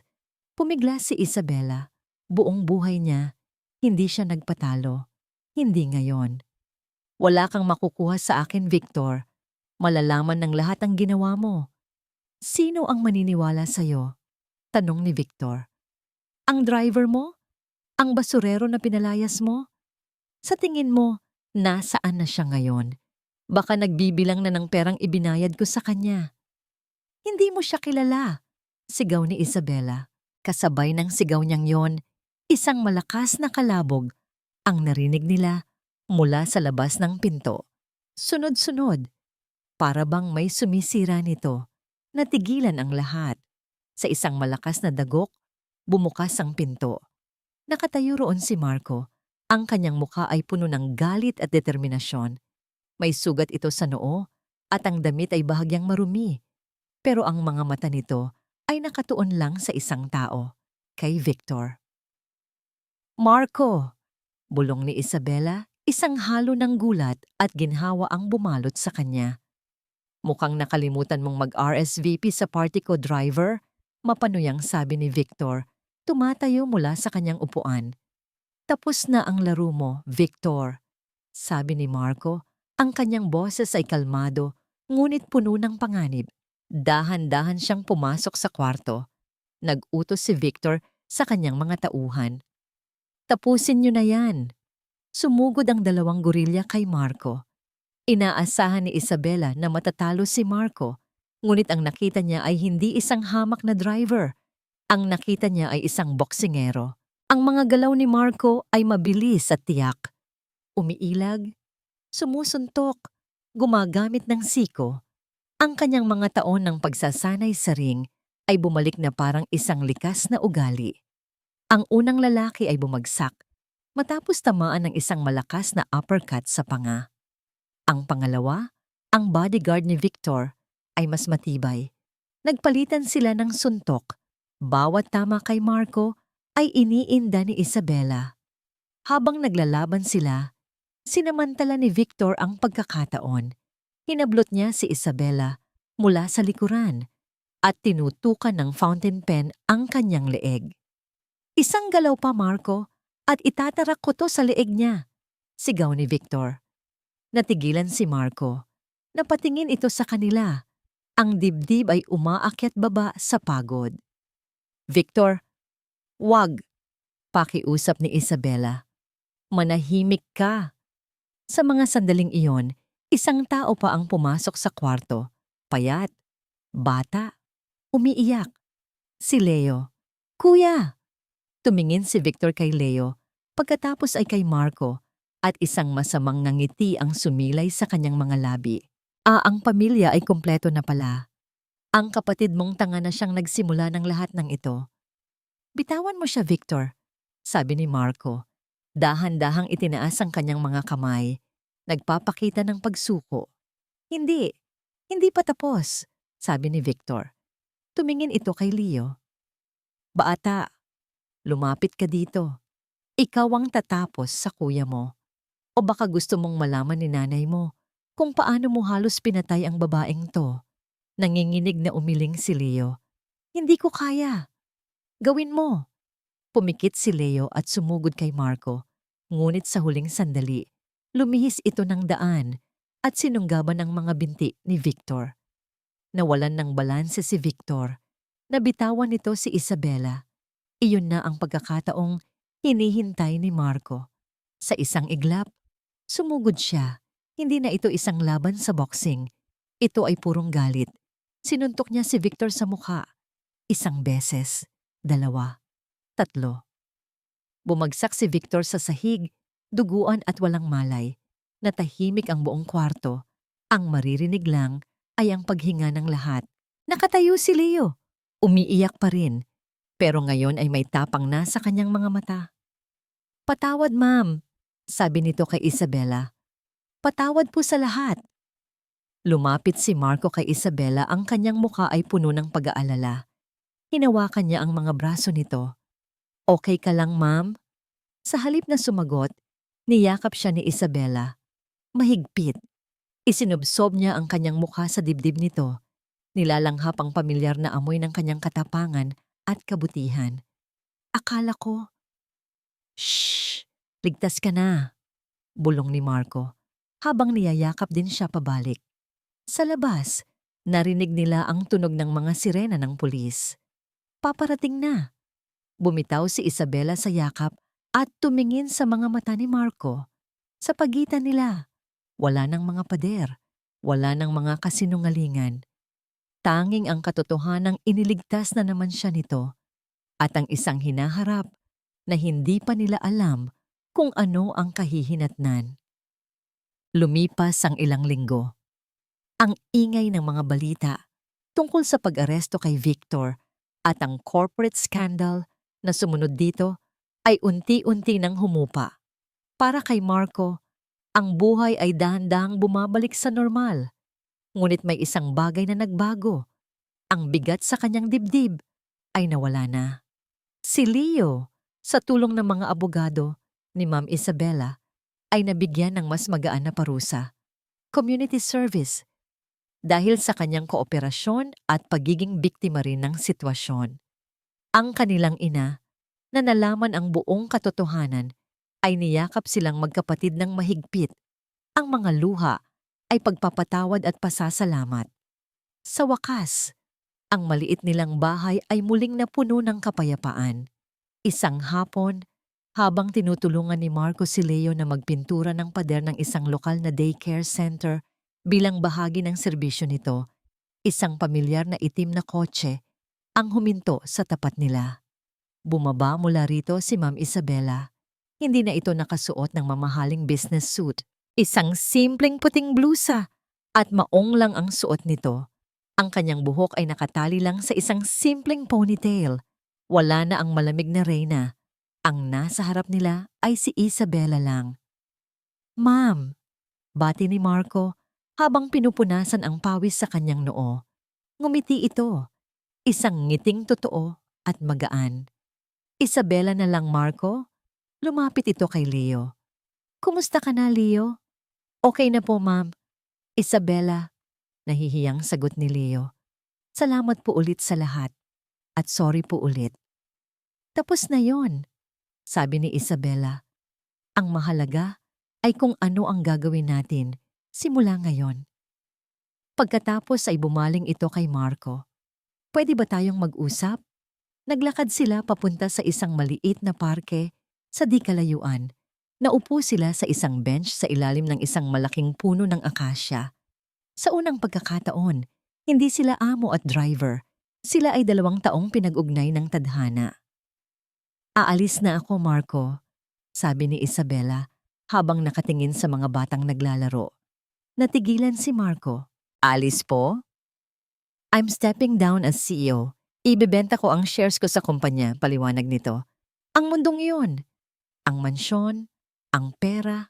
Pumigla si Isabela. Buong buhay niya, hindi siya nagpatalo. Hindi ngayon. Wala kang makukuha sa akin, Victor. Malalaman ng lahat ang ginawa mo. Sino ang maniniwala sa'yo? Tanong ni Victor. Ang driver mo? Ang basurero na pinalayas mo? Sa tingin mo, nasaan na siya ngayon? Baka nagbibilang na ng perang ibinayad ko sa kanya. Hindi mo siya kilala, sigaw ni Isabela. Kasabay ng sigaw niyang yon, isang malakas na kalabog ang narinig nila mula sa labas ng pinto. Sunod-sunod. Para bang may sumisira nito, natigilan ang lahat. Sa isang malakas na dagok, bumukas ang pinto. Nakatayo roon si Marco. Ang kanyang mukha ay puno ng galit at determinasyon. May sugat ito sa noo at ang damit ay bahagyang marumi. Pero ang mga mata nito ay nakatuon lang sa isang tao, kay Victor. Marco! Bulong ni Isabela, isang halo ng gulat at ginhawa ang bumalot sa kanya. Mukhang nakalimutan mong mag-RSVP sa party ko, driver, mapanuyang sabi ni Victor, tumatayo mula sa kanyang upuan. Tapos na ang laro mo, Victor, sabi ni Marco. Ang kanyang boses ay kalmado, ngunit puno ng panganib. Dahan-dahan siyang pumasok sa kwarto. Nag-utos si Victor sa kanyang mga tauhan. Tapusin niyo na yan. Sumugod ang dalawang gorilya kay Marco. Inaasahan ni Isabela na matatalo si Marco, ngunit ang nakita niya ay hindi isang hamak na driver. Ang nakita niya ay isang boksingero. Ang mga galaw ni Marco ay mabilis at tiyak. Umiilag, sumusuntok, gumagamit ng siko. Ang kanyang mga taon ng pagsasanay sa ring ay bumalik na parang isang likas na ugali. Ang unang lalaki ay bumagsak, matapos tamaan ng isang malakas na uppercut sa panga. Ang pangalawa, ang bodyguard ni Victor, ay mas matibay. Nagpalitan sila ng suntok. Bawat tama kay Marco ay iniinda ni Isabela. Habang naglalaban sila, sinamantala ni Victor ang pagkakataon. Hinablot niya si Isabela mula sa likuran at tinutukan ng fountain pen ang kanyang leeg. Isang galaw pa, Marco, at itatarak ko to sa leeg niya, sigaw ni Victor. Natigilan si Marco. Napatingin ito sa kanila. Ang dibdib ay umaakyat baba sa pagod. Victor, wag, pakiusap ni Isabela. Manahimik ka. Sa mga sandaling iyon, isang tao pa ang pumasok sa kwarto. Payat, bata, umiiyak. Si Leo. Kuya! Tumingin si Victor kay Leo, pagkatapos ay kay Marco, at isang masamang ngiti ang sumilay sa kanyang mga labi. Ang pamilya ay kumpleto na pala. Ang kapatid mong tanga na siyang nagsimula ng lahat ng ito. Bitawan mo siya, Victor, sabi ni Marco. Dahan-dahang itinaas ang kanyang mga kamay. Nagpapakita ng pagsuko. Hindi, hindi pa tapos, sabi ni Victor. Tumingin ito kay Leo. Baata, lumapit ka dito. Ikaw ang tatapos sa kuya mo. O baka gusto mong malaman ni nanay mo kung paano mo halos pinatay ang babaeng to. Nanginginig na umiling si Leo. Hindi ko kaya. Gawin mo. Pumikit si Leo at sumugod kay Marco. Ngunit sa huling sandali, lumihis ito ng daan at sinunggaban ang mga binti ni Victor. Nawalan ng balanse si Victor. Nabitawan nito si Isabela. Iyon na ang pagkakataong hinihintay ni Marco. Sa isang iglap, sumugod siya. Hindi na ito isang laban sa boxing. Ito ay purong galit. Sinuntok niya si Victor sa mukha. Isang beses, dalawa, tatlo. Bumagsak si Victor sa sahig, duguan at walang malay. Natahimik ang buong kwarto. Ang maririnig lang ay ang paghinga ng lahat. Nakatayo si Leo. Umiiyak pa rin. Pero ngayon ay may tapang na sa kanyang mga mata. Patawad, ma'am, sabi nito kay Isabela. Patawad po sa lahat. Lumapit si Marco kay Isabela, ang kanyang mukha ay puno ng pag-aalala. Hinawakan niya ang mga braso nito. Okay ka lang, ma'am? Sa halip na sumagot, niyakap siya ni Isabela. Mahigpit. Isinubsob niya ang kanyang mukha sa dibdib nito. Nilalanghap ang pamilyar na amoy ng kanyang katapangan at kabutihan. Akala ko, shh, ligtas ka na, bulong ni Marco, habang niyayakap din siya pabalik. Sa labas, narinig nila ang tunog ng mga sirena ng pulis. Paparating na. Bumitaw si Isabela sa yakap at tumingin sa mga mata ni Marco. Sa pagitan nila, wala ng mga pader, wala ng mga kasinungalingan. Tanging ang katotohanang iniligtas na naman siya nito at ang isang hinaharap na hindi pa nila alam kung ano ang kahihinatnan. Lumipas ang ilang linggo. Ang ingay ng mga balita tungkol sa pag-aresto kay Victor at ang corporate scandal na sumunod dito ay unti-unti nang humupa. Para kay Marco, ang buhay ay dahan-dahang bumabalik sa normal. Ngunit may isang bagay na nagbago. Ang bigat sa kanyang dibdib ay nawala na. Si Leo, sa tulong ng mga abogado ni Ma'am Isabela, ay nabigyan ng mas magaan na parusa. Community service. Dahil sa kanyang kooperasyon at pagiging biktima rin ng sitwasyon. Ang kanilang ina, na nalaman ang buong katotohanan, ay niyakap silang magkapatid ng mahigpit. Ang mga luha ay pagpapatawad at pasasalamat. Sa wakas, ang maliit nilang bahay ay muling napuno ng kapayapaan. Isang hapon, habang tinutulungan ni Marco si Leo na magpintura ng pader ng isang lokal na daycare center bilang bahagi ng serbisyo nito, isang pamilyar na itim na kotse ang huminto sa tapat nila. Bumaba mula rito si Ma'am Isabela. Hindi na ito nakasuot ng mamahaling business suit. Isang simpleng puting blusa at maong lang ang suot nito. Ang kanyang buhok ay nakatali lang sa isang simpleng ponytail. Wala na ang malamig na reyna. Ang nasa harap nila ay si Isabela lang. Ma'am, bati ni Marco habang pinupunasan ang pawis sa kanyang noo. Ngumiti ito. Isang ngiting totoo at magaan. Isabela na lang, Marco. Lumapit ito kay Leo. Kumusta ka na, Leo? Okay na po, ma'am. Isabela, nahihiyang sagot ni Leo. Salamat po ulit sa lahat. At sorry po ulit. Tapos na yon, sabi ni Isabela. Ang mahalaga, ay kung ano ang gagawin natin simula ngayon. Pagkatapos ay bumaling ito kay Marco. Pwede ba tayong mag-usap? Naglakad sila papunta sa isang maliit na parke sa di kalayuan. Naupo sila sa isang bench sa ilalim ng isang malaking puno ng akasya. Sa unang pagkakataon, hindi sila amo at driver. Sila ay 2 taong pinag-ugnay ng tadhana. Aalis na ako, Marco, sabi ni Isabela habang nakatingin sa mga batang naglalaro. Natigilan si Marco. Alis po? I'm stepping down as CEO. Ibebenta ko ang shares ko sa kumpanya, paliwanag nito. Ang mundong iyon. Ang mansyon, ang pera,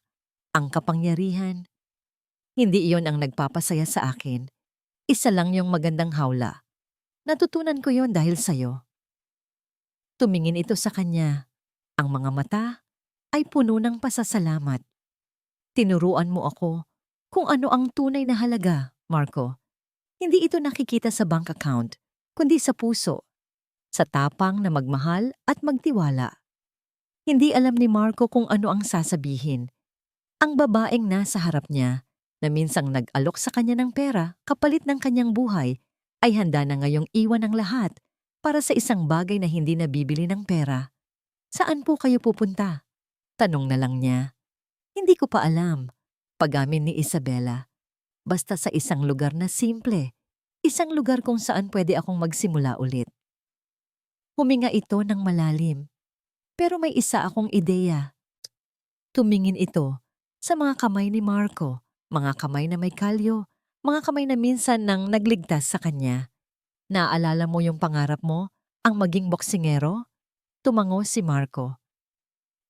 ang kapangyarihan. Hindi iyon ang nagpapasaya sa akin. Isa lang yung magandang hawla. Natutunan ko yon dahil sa'yo. Tumingin ito sa kanya. Ang mga mata ay puno ng pasasalamat. Tinuruan mo ako kung ano ang tunay na halaga, Marco. Hindi ito nakikita sa bank account, kundi sa puso. Sa tapang na magmahal at magtiwala. Hindi alam ni Marco kung ano ang sasabihin. Ang babaeng nasa harap niya, na minsang nag-alok sa kanya ng pera kapalit ng kanyang buhay, ay handa na ngayong iwan ang lahat para sa isang bagay na hindi nabibili ng pera. Saan po kayo pupunta? Tanong na lang niya. Hindi ko pa alam. Pag-amin ni Isabela. Basta sa isang lugar na simple. Isang lugar kung saan pwede akong magsimula ulit. Huminga ito ng malalim. Pero may isa akong ideya. Tumingin ito sa mga kamay ni Marco, mga kamay na may kalyo, mga kamay na minsan nang nagligtas sa kanya. Naaalala mo yung pangarap mo, ang maging boksingero? Tumango si Marco.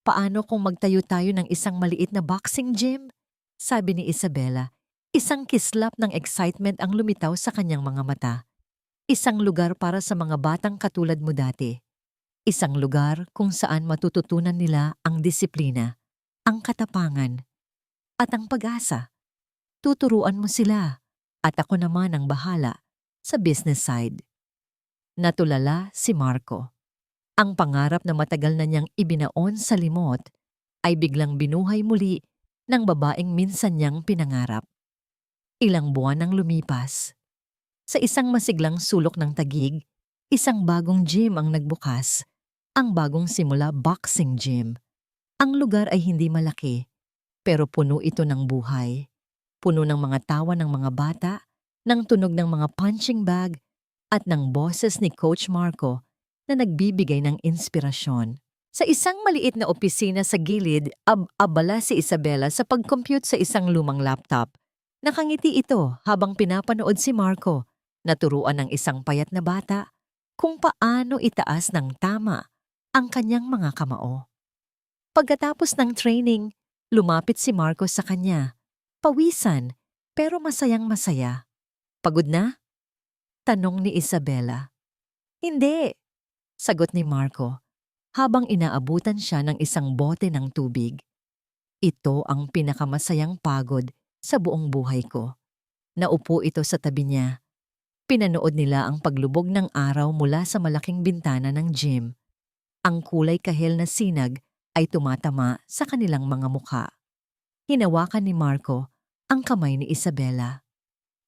Paano kung magtayo tayo ng isang maliit na boxing gym? Sabi ni Isabela. Isang kislap ng excitement ang lumitaw sa kanyang mga mata. Isang lugar para sa mga batang katulad mo dati. Isang lugar kung saan matututunan nila ang disiplina, ang katapangan, at ang pag-asa. Tuturuan mo sila, at ako naman ang bahala sa business side. Natulala si Marco. Ang pangarap na matagal na niyang ibinaon sa limot ay biglang binuhay muli ng babaeng minsan niyang pinangarap. Ilang buwan ang lumipas. Sa isang masiglang sulok ng Taguig, isang bagong gym ang nagbukas. Ang bagong simula boxing gym. Ang lugar ay hindi malaki, pero puno ito ng buhay. Puno ng mga tawa ng mga bata, ng tunog ng mga punching bag, at ng boses ni Coach Marco na nagbibigay ng inspirasyon. Sa isang maliit na opisina sa gilid, abala si Isabela sa pag-compute sa isang lumang laptop. Nakangiti ito habang pinapanood si Marco, naturuan ng isang payat na bata kung paano itaas ng tama ang kanyang mga kamao. Pagkatapos ng training, lumapit si Marco sa kanya. Pawisan, pero masayang-masaya. Pagod na? Tanong ni Isabela. Hindi, sagot ni Marco, habang inaabutan siya ng isang bote ng tubig. Ito ang pinakamasayang pagod sa buong buhay ko. Naupo ito sa tabi niya. Pinanood nila ang paglubog ng araw mula sa malaking bintana ng gym. Ang kulay kahel na sinag ay tumatama sa kanilang mga mukha. Hinawakan ni Marco ang kamay ni Isabela.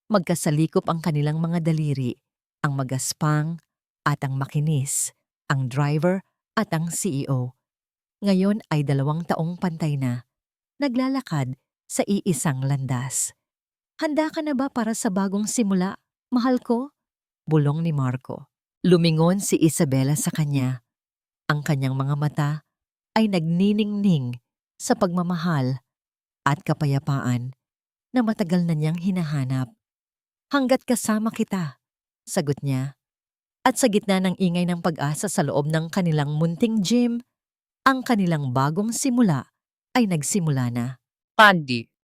Magkasalikop ang kanilang mga daliri, ang magaspang at ang makinis, ang driver at ang CEO. Ngayon ay 2 taong pantay na, naglalakad sa iisang landas. Handa ka na ba para sa bagong simula, mahal ko? Bulong ni Marco. Lumingon si Isabela sa kanya. Ang kanyang mga mata ay nagniningning sa pagmamahal at kapayapaan na matagal na niyang hinahanap. Hanggat kasama kita, sagot niya. At sa gitna ng ingay ng pag-asa sa loob ng kanilang munting gym, ang kanilang bagong simula ay nagsimula na. Pandi,